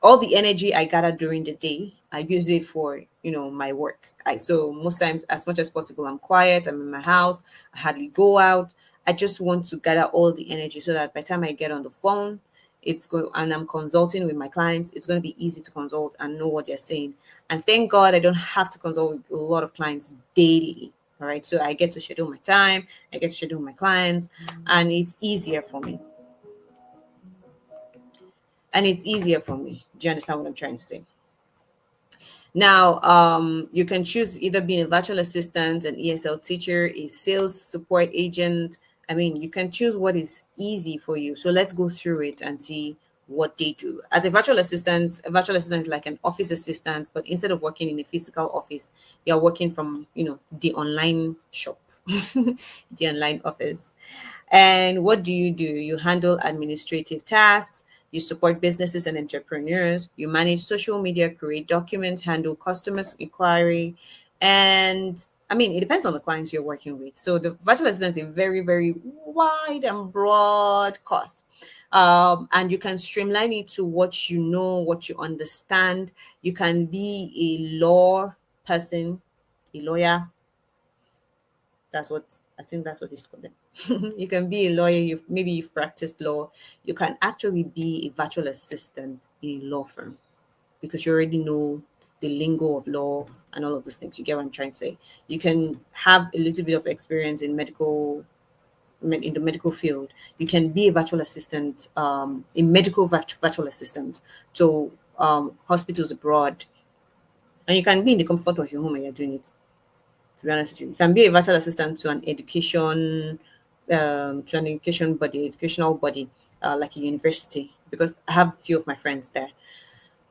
all the energy I gather during the day, I use it for, my work. So most times, as much as possible, I'm quiet, I'm in my house, I hardly go out. I just want to gather all the energy so that by the time I get on the phone, it's going and I'm consulting with my clients, it's going to be easy to consult and know what they're saying. And thank God I don't have to consult with a lot of clients daily. All right. So I get to schedule my time, I get to schedule my clients, and it's easier for me. Do you understand what I'm trying to say? Now, you can choose either being a virtual assistant, an ESL teacher, a sales support agent. I mean, you can choose what is easy for you. So let's go through it and see what they do. As a virtual assistant is like an office assistant, but instead of working in a physical office, you're working from, the online shop, the online office. And what do? You handle administrative tasks, you support businesses and entrepreneurs, you manage social media, create documents, handle customers' inquiry. And I mean, it depends on the clients you're working with. So the virtual assistant is a very, very wide and broad course. And you can streamline it to what you know, what you understand. You can be a law person, a lawyer. That's what it's called. You can be a lawyer. Maybe you've practiced law. You can actually be a virtual assistant in a law firm because you already know the lingo of law and all of those things. You get what I'm trying to say? You can have a little bit of experience in the medical field. You can be a virtual assistant, a medical virtual assistant to hospitals abroad, and you can be in the comfort of your home and you're doing it. To be honest with you, you can be a virtual assistant to an education body, educational body, like a university, because I have a few of my friends there.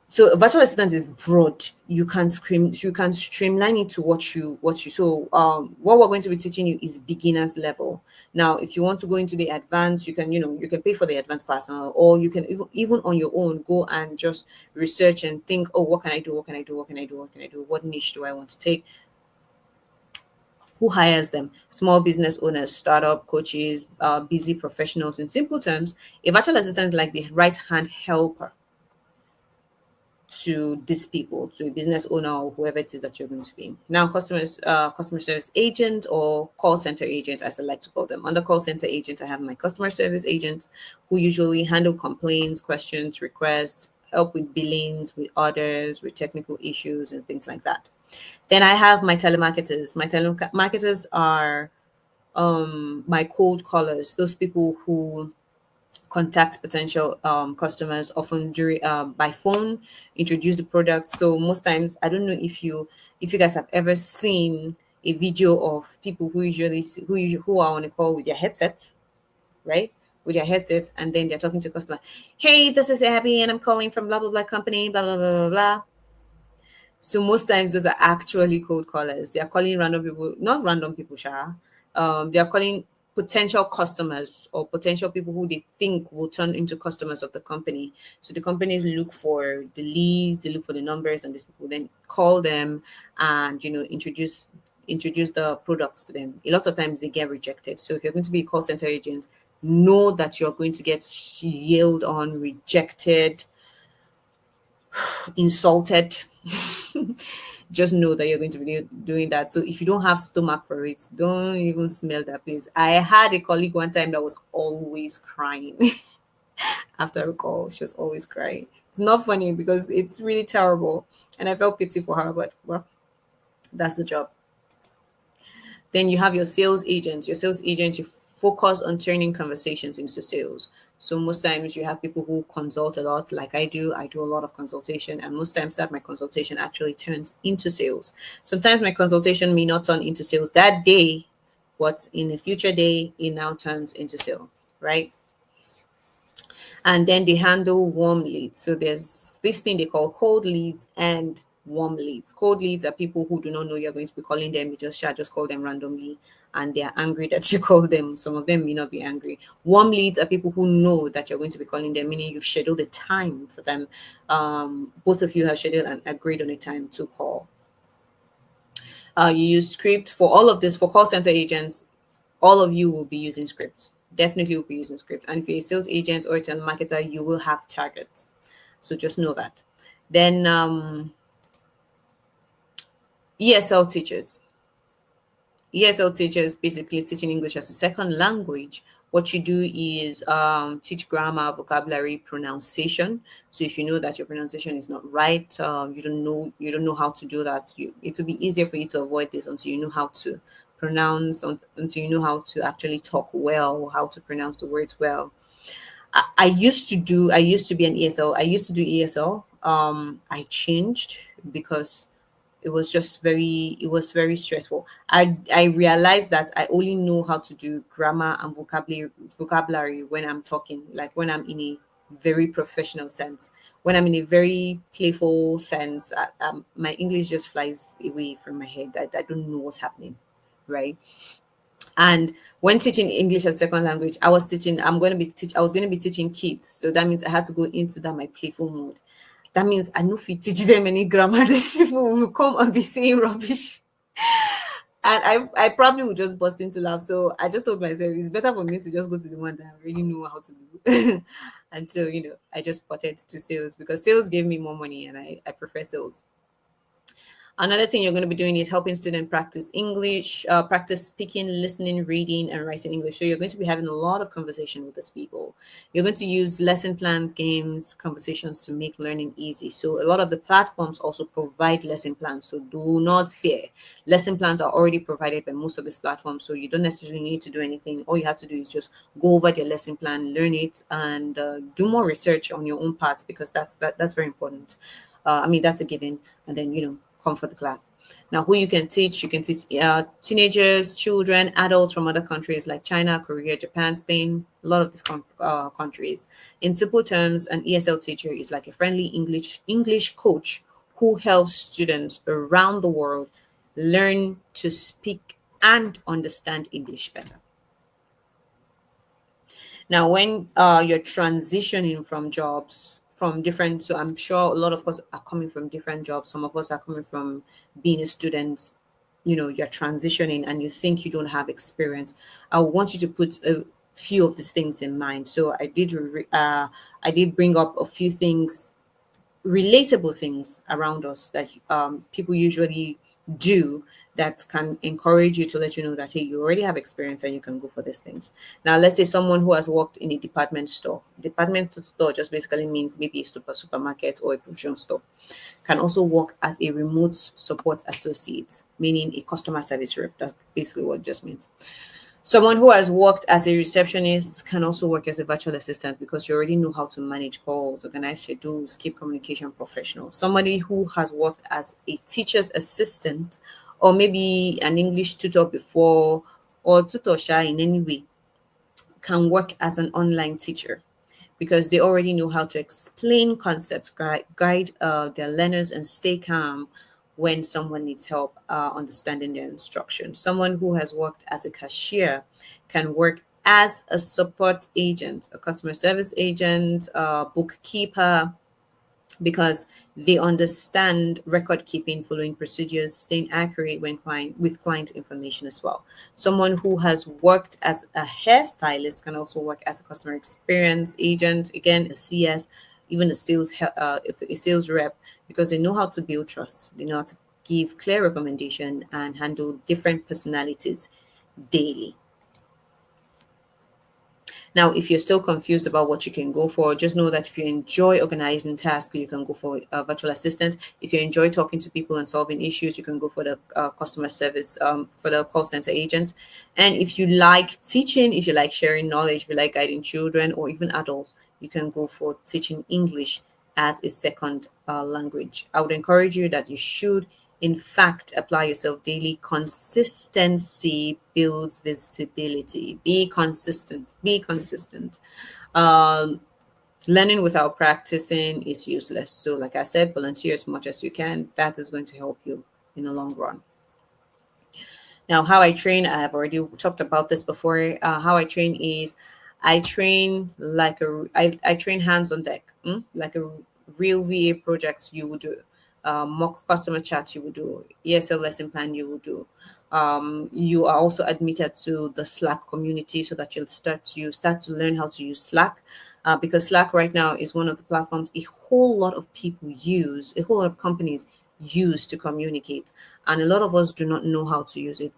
So a virtual assistant is broad. You can streamline it to what you so what we're going to be teaching you is beginners level. Now, if you want to go into the advanced, you can pay for the advanced class, or you can even on your own go and just research and think, oh, what can I do? What can I do? What can I do? What can I do? What niche do I want to take? Who hires them? Small business owners, startup coaches, busy professionals. In simple terms, a virtual assistant is like the right hand helper to these people, to a business owner or whoever it is that you're going to be. Now, customer service agent or call center agent, as I like to call them. Under call center agent, I have my customer service agents who usually handle complaints, questions, requests, help with billings, with orders, with technical issues, and things like that. Then I have my telemarketers. My telemarketers are my cold callers, those people who contact potential customers often during by phone, introduce the product. So most times, I don't know if you guys have ever seen a video of people who who are on a call with their headsets, right? With their headset, and then they're talking to customer. Hey, this is Abby, and I'm calling from blah blah blah company, blah blah blah blah blah. So most times those are actually cold callers. They are calling random people, not random people, Shah. They are calling potential customers or potential people who they think will turn into customers of the company. So the companies look for the leads, they look for the numbers, and these people then call them and introduce the products to them. A lot of times they get rejected. So if you're going to be a call center agent, know that you're going to get yelled on, rejected, insulted. Just know that you're going to be doing that. So if you don't have stomach for it, don't even smell that place. I had a colleague one time that was always crying after a call. She was always crying. It's not funny because it's really terrible. And I felt pity for her, but well, that's the job. Then you have your sales agent. Your sales agent, you focus on turning conversations into sales. So most times you have people who consult a lot, like I do. I do a lot of consultation, and most times that my consultation actually turns into sales. Sometimes my consultation may not turn into sales that day, but in a future day, it now turns into sale, right? And then they handle warm leads. So there's this thing they call cold leads and warm leads. Cold leads are people who do not know you're going to be calling them. You just call them randomly, and they're angry that you call them. Some of them may not be angry. Warm leads are people who know that you're going to be calling them, meaning you've scheduled a time for them. Both of you have scheduled and agreed on a time to call. You use script for all of this. For call center agents, all of you will be using scripts. Definitely will be using scripts. And if you're a sales agent or a telemarketer, you will have targets. So just know that. Then ESL teachers. ESL teachers basically teaching English as a second language. What you do is teach grammar, vocabulary, pronunciation. So if you know that your pronunciation is not right, you don't know how to do that. It will be easier for you to avoid this until you know how to pronounce, until you know how to actually talk well, how to pronounce the words well. I used to be an ESL. I used to do ESL. I changed because it was very stressful. I realized that I only know how to do grammar and vocabulary when I'm talking, like when I'm in a very professional sense. When I'm in a very playful sense, my English just flies away from my head. I don't know what's happening, right? And when teaching English as second language, I was going to be teaching kids. So that means I had to go into that my playful mode. That means I know if you teach them any grammar, these people will come and be saying rubbish. And I probably would just burst into laugh. So I just told myself it's better for me to just go to the one that I really know how to do. And so, I just potted to sales because sales gave me more money and I prefer sales. Another thing you're going to be doing is helping students practice English, practice speaking, listening, reading, and writing English. So you're going to be having a lot of conversation with these people. You're going to use lesson plans, games, conversations to make learning easy. So a lot of the platforms also provide lesson plans. So do not fear. Lesson plans are already provided by most of these platforms. So you don't necessarily need to do anything. All you have to do is just go over their lesson plan, learn it, and do more research on your own parts because that's very important. That's a given. And then, come for the class. Now, who you can teach teenagers, children, adults from other countries like China, Korea, Japan, Spain, a lot of these countries. In simple terms, an ESL teacher is like a friendly English coach who helps students around the world learn to speak and understand English better. Now, when you're transitioning from jobs from different, so I'm sure a lot of us are coming from different jobs. Some of us are coming from being a student. You're transitioning and you think you don't have experience. I want you to put a few of these things in mind. So I did bring up a few things, relatable things around us that people usually do that can encourage you to let you know that hey, you already have experience and you can go for these things. Now let's say someone who has worked in a department store just basically means maybe a supermarket or a provision store, can also work as a remote support associate, meaning a customer service rep. That's basically what it just means. Someone who has worked as a receptionist can also work as a virtual assistant because you already know how to manage calls, organize schedules, keep communication professional. Somebody who has worked as a teacher's assistant or maybe an English tutor before or tutor shy in any way can work as an online teacher because they already know how to explain concepts, guide their learners, and stay calm when someone needs help understanding their instructions. Someone who has worked as a cashier can work as a support agent, a customer service agent, a bookkeeper, because they understand record keeping, following procedures, staying accurate when client information as well. Someone who has worked as a hairstylist can also work as a customer experience agent, again a CS, even a sales rep, because they know how to build trust, they know how to give clear recommendation and handle different personalities daily. Now, if you're still confused about what you can go for, just know that if you enjoy organizing tasks, you can go for a virtual assistant. If you enjoy talking to people and solving issues, you can go for the customer service, for the call center agents. And if you like teaching, if you like sharing knowledge, if you like guiding children or even adults, you can go for teaching English as a second language. I would encourage you that you should, in fact, apply yourself daily. Consistency builds visibility. Be consistent. Be consistent. Um, Learning without practicing is useless. So, like I said, volunteer as much as you can. That is going to help you in the long run. Now, how I train, I have already talked about this before. How I train is I train hands on deck, like a real VA project you would do, mock customer chat you would do, ESL lesson plan you would do. You are also admitted to the Slack community so that you start to learn how to use Slack, because Slack right now is one of the platforms a whole lot of people use, a whole lot of companies use to communicate, and a lot of us do not know how to use it.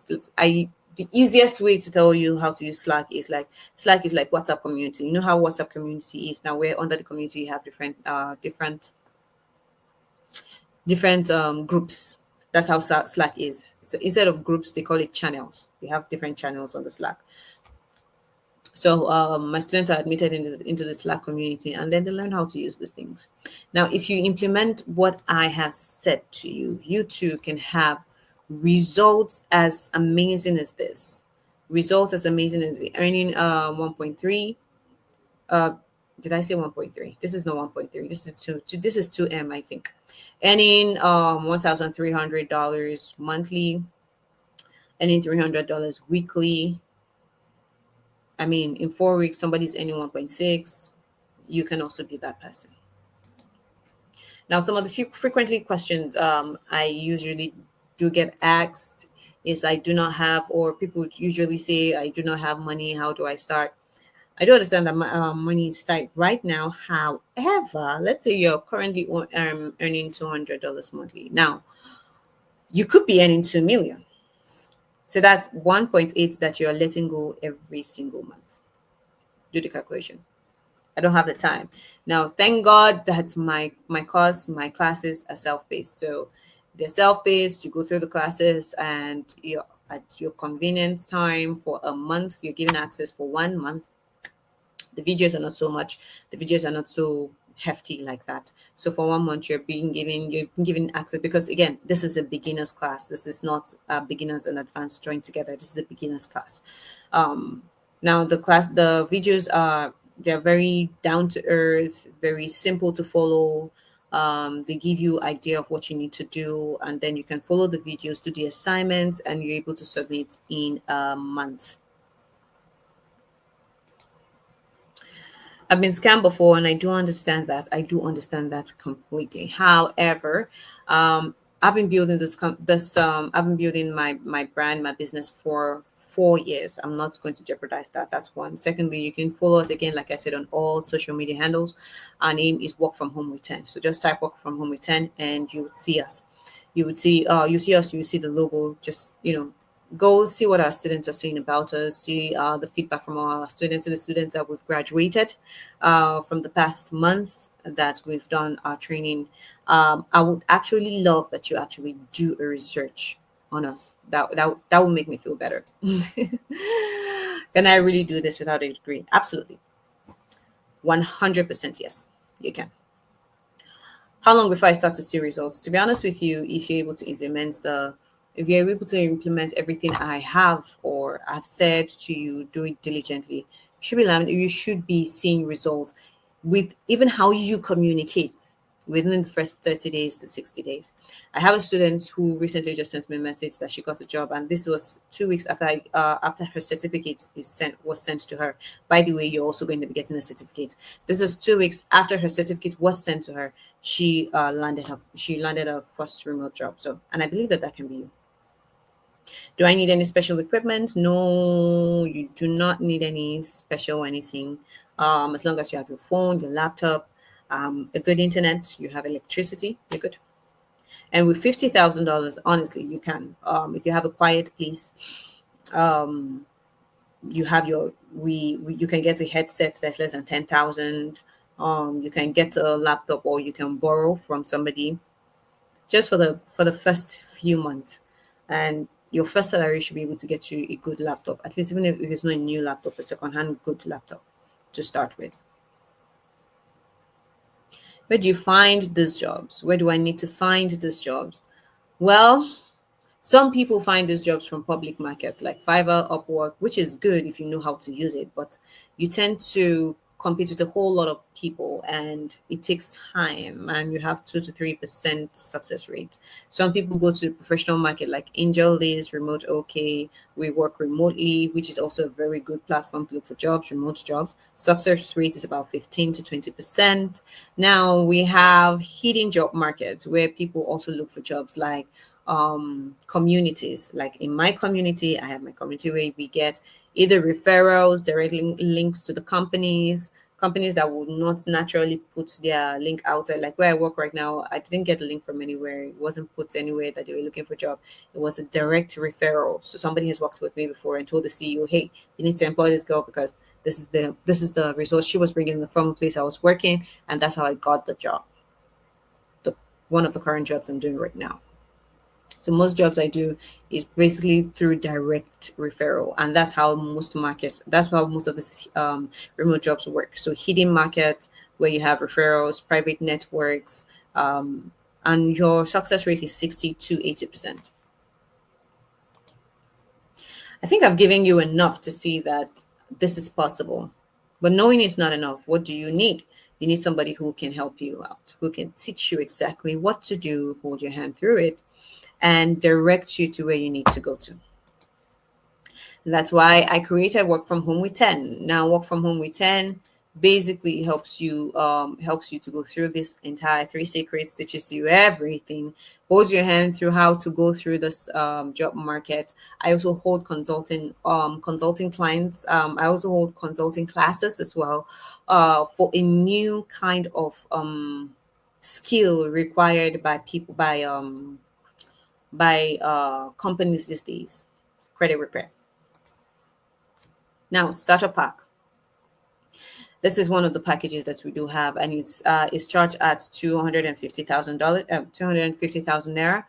The easiest way to tell you how to use Slack is like WhatsApp community. You know how WhatsApp community is now, where under the community you have different groups. That's how Slack is. So instead of groups, they call it channels. You have different channels on the Slack. So my students are admitted into the Slack community, and then they learn how to use these things. Now, if you implement what I have said to you, you too can have results as amazing as this. Results as amazing as earning 1.3. Uh, did I say 1.3? This is not 1.3. This is This is 2M, I think. Earning $1,300 monthly, earning $300 weekly. I mean, in 4 weeks, somebody's earning 1.6. You can also be that person. Now, some of the few frequently questions I usually do get asked is I do not have, or people usually say, I do not have money. How do I start? I do understand that money is tight right now. However, let's say you're currently earning $200 monthly. Now, you could be earning 2 million. So that's 1.8 that you're letting go every single month. Do the calculation. I don't have the time. Now, thank God that my classes are self-paced. So they're self-paced. You go through the classes, and you're at your convenient time for a month. You're given access for 1 month. The videos are not so much. The videos are not so hefty like that. So for 1 month, you're being given access, because again, this is a beginner's class. This is not beginners and advanced joined together. This is a beginner's class. Now the videos are, they're very down to earth, very simple to follow. They give you idea of what you need to do, and then you can follow the videos, do the assignments, and you're able to submit in a month. I've been scammed before, and I do understand that. I do understand that completely. However, I've been building I've been building my brand, my business for 4 years. I'm not going to jeopardize that. That's one. Secondly, you can follow us again, like I said, on all social media handles. Our name is Work From Home with 10. So just type Work From Home with 10, and you would see us. You see us. You see the logo. Just go see what our students are saying about us, see the feedback from our students and the students that we've graduated from the past month that we've done our training. I would actually love that you actually do a research on us. That would make me feel better. Can I really do this without a degree? Absolutely. 100% yes, you can. How long before I start to see results? To be honest with you, if you're able to implement everything I have or I've said to you, do it diligently, you should be seeing results with even how you communicate. within the first 30 days to 60 days. I have a student who recently just sent me a message that she got a job, and this was 2 weeks after her certificate was sent to her. By the way, you're also going to be getting a certificate. This is 2 weeks after her certificate was sent to her. She landed her first remote job. So, and I believe that can be you. Do I need any special equipment? No, you do not need any special anything. As long as you have your phone, your laptop, a good internet, you have electricity, you're good. And with $50,000, honestly, you can. If you have a quiet place, um, you have you can get a headset that's less than 10,000. You can get a laptop, or you can borrow from somebody just for the first few months, and your first salary should be able to get you a good laptop, at least even if it's not a new laptop, a second-hand good laptop to start with. Where do you find these jobs? Where do I need to find these jobs? Well, some people find these jobs from public market like Fiverr, Upwork, which is good if you know how to use it, but you tend to compete with a whole lot of people, and it takes time, and you have 2 to 3% success rate. Some people go to the professional market like Angel List, Remote OK. We work remotely, which is also a very good platform to look for jobs, remote jobs. Success rate is about 15 to 20%. Now we have hidden job markets where people also look for jobs like communities. Like in my community, I have my community where we get either referrals, direct links to the companies that would not naturally put their link out there. Like where I work right now, I didn't get a link from anywhere. It wasn't put anywhere that they were looking for a job. It was a direct referral. So somebody has worked with me before and told the CEO, hey, you need to employ this girl because this is the result she was bringing in the former place I was working, and that's how I got the job. One of the current jobs I'm doing right now. So most jobs I do is basically through direct referral, and that's how most of the remote jobs work. So hidden markets where you have referrals, private networks, and your success rate is 60 to 80%. I think I've given you enough to see that this is possible. But knowing is not enough. What do you need? You need somebody who can help you out, who can teach you exactly what to do, hold your hand through it, and direct you to where you need to go to. And that's why I created Work From Home with 10. Now, Work From Home with 10 basically helps you to go through this entire three secrets, teaches you everything, holds your hand through how to go through this job market. I also hold consulting clients. I also hold consulting classes as well for a new kind of skill required by people by companies these days: credit repair. Now, starter pack. This is one of the packages that we do have, and it's charged at $250,000, 250,000 naira.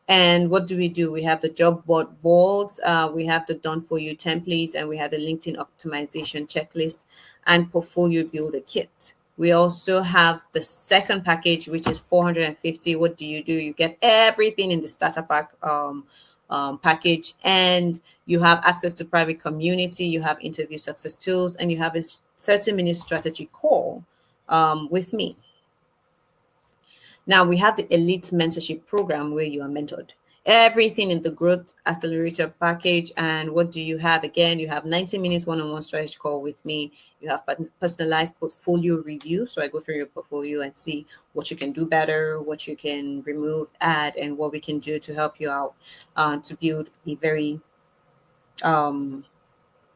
And what do? We have the job boards, we have the done for you templates, and we have the LinkedIn optimization checklist and portfolio builder kit. We also have the second package, which is 450. What do? You get everything in the starter pack package, and you have access to private community, you have interview success tools, and you have a 30-minute strategy call with me. Now we have the elite mentorship program where you are mentored. Everything in the growth accelerator package. And what do you have? Again, you have 90 minutes one-on-one strategy call with me. You have personalized portfolio review. So I go through your portfolio and see what you can do better, what you can remove, add, and what we can do to help you out to build a very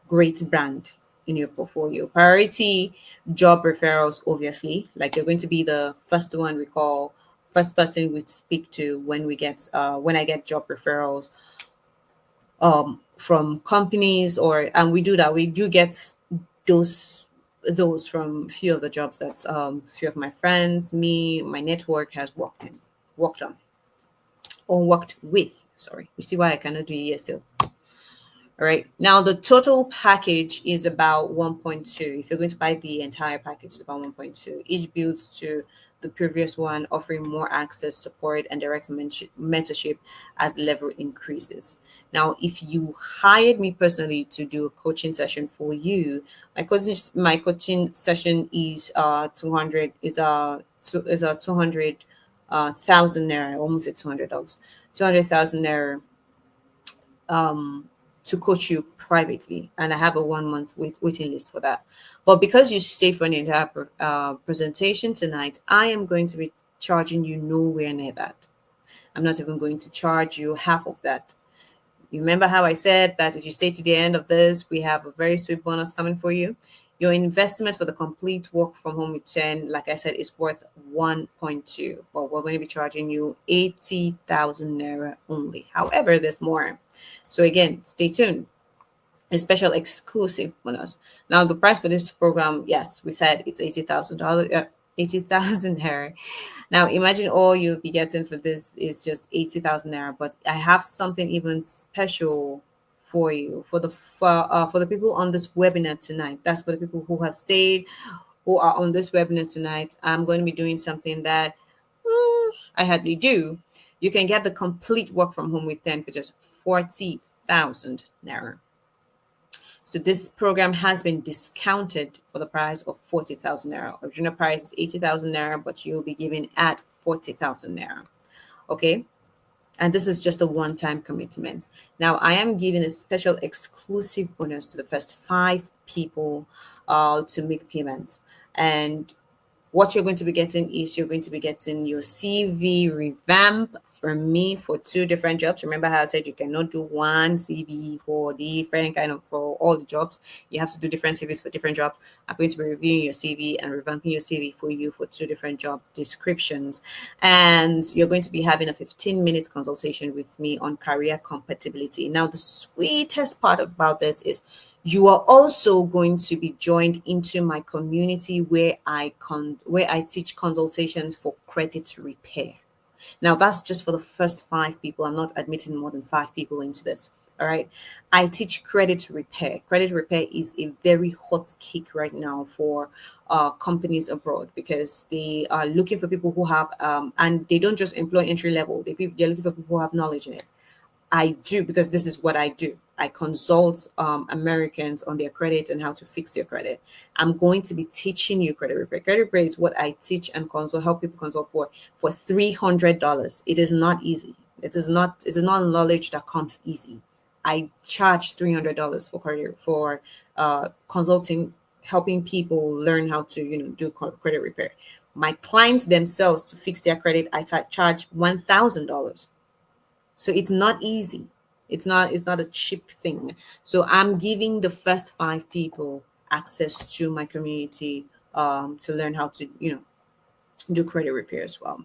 great brand in your portfolio. Priority job referrals, obviously, like you're going to be the first one we call, first person we speak to when I get job referrals from companies, and we do that. We do get those from few of the jobs that few of my friends, my network has worked on, or worked with. Sorry, you see why I cannot do ESL. All right. Now the total package is about 1.2. If you're going to buy the entire package, it's about 1.2. Each builds to the previous one, offering more access, support, and direct mentorship as the level increases. Now, if you hired me personally to do a coaching session for you, my coaching session is 200. a 200,000 naira. I almost said $200. 200,000 naira to coach you privately, and I have a 1 month waiting list for that. But because you stay for an entire presentation tonight, I am going to be charging you nowhere near that. I'm not even going to charge you half of that. You remember how I said that if you stay to the end of this, we have a very sweet bonus coming for you. Your investment for the complete work from home with 10, like I said, is worth 1.2, but we're going to be charging you 80,000 naira only. However, there's more. So again, stay tuned. A special exclusive bonus. Now, the price for this program, yes, we said it's $80,000, 80,000 naira. Now, imagine all you'll be getting for this is just 80,000 naira, but I have something even special for you for the people on this webinar tonight. That's for the people who have stayed, who are on this webinar tonight. I'm going to be doing something that I hardly do. You can get the complete work from home with 10 for just 40,000 naira. So this program has been discounted for the price of 40,000 naira. Original price is 80,000 naira, but you'll be given at 40,000 naira. Okay. And this is just a one-time commitment. Now, I am giving a special exclusive bonus to the first 5 people to make payments. And what you're going to be getting is you're going to be getting your CV revamp from me for 2 different jobs. Remember how I said you cannot do one CV for different kind of for all the jobs. You have to do different CVs for different jobs. I'm going to be reviewing your CV and revamping your CV for you for 2 different job descriptions. And you're going to be having a 15-minute consultation with me on career compatibility. Now, the sweetest part about this is you are also going to be joined into my community where I teach consultations for credit repair. Now, that's just for the first 5 people. I'm not admitting more than 5 people into this. All right. I teach credit repair. Credit repair is a very hot cake right now for companies abroad because they are looking for people who have, and they don't just employ entry level. They're looking for people who have knowledge in it. I do, because this is what I do. I consult Americans on their credit and how to fix their credit. I'm going to be teaching you credit repair. Credit repair is what I teach and consult, help people consult for $300. It is not easy. It is not knowledge that comes easy. I charge $300 for credit for consulting, helping people learn how to do credit repair. My clients themselves, to fix their credit, I charge $1,000. So it's not easy. It's not a cheap thing. So I'm giving the first 5 people access to my community to learn how to do credit repair as well.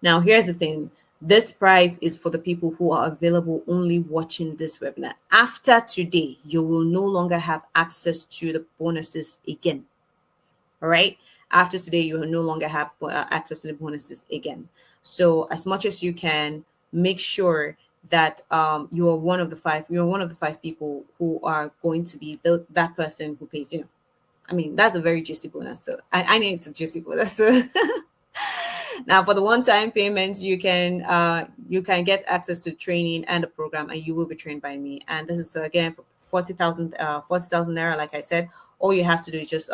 Now, here's the thing. This price is for the people who are available only watching this webinar. After today, you will no longer have access to the bonuses again. All right. After today, you will no longer have access to the bonuses again. So as much as you can, make sure that you are one of the 5. You're one of the 5 people who are going to be that person who pays. I mean, that's a very juicy bonus. So I know it's a juicy bonus. So now, for the one-time payments, you can get access to training and the program, and you will be trained by me. And this is again for 40,000 naira. Like I said, all you have to do is just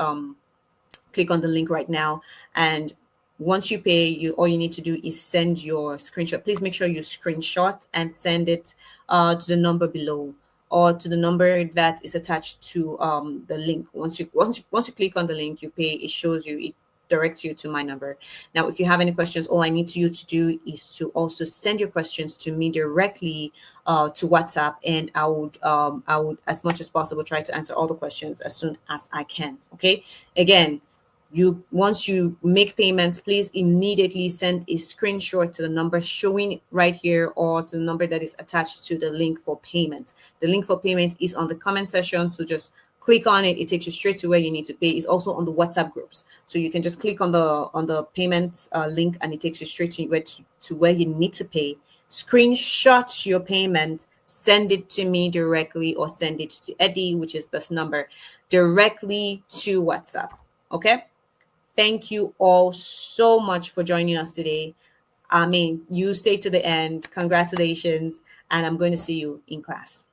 click on the link right now, and once you pay, all you need to do is send your screenshot. Please make sure you screenshot and send it to the number below, or to the number that is attached to the link. Once you click on the link, you pay. It shows you, it directs you to my number. Now, if you have any questions, all I need you to do is to also send your questions to me directly to WhatsApp, and I would, as much as possible, try to answer all the questions as soon as I can. Okay. Again, once you make payments, please immediately send a screenshot to the number showing right here, or to the number that is attached to the link for payment. The link for payment is on the comment section, so just click on it. It takes you straight to where you need to pay. It's also on the WhatsApp groups, so you can just click on the payment link, and it takes you straight to where you need to pay. Screenshot your payment, send it to me directly, or send it to Eddie, which is this number, directly to WhatsApp. Okay. Thank you all so much for joining us today. I mean, you stay to the end. Congratulations. And I'm going to see you in class.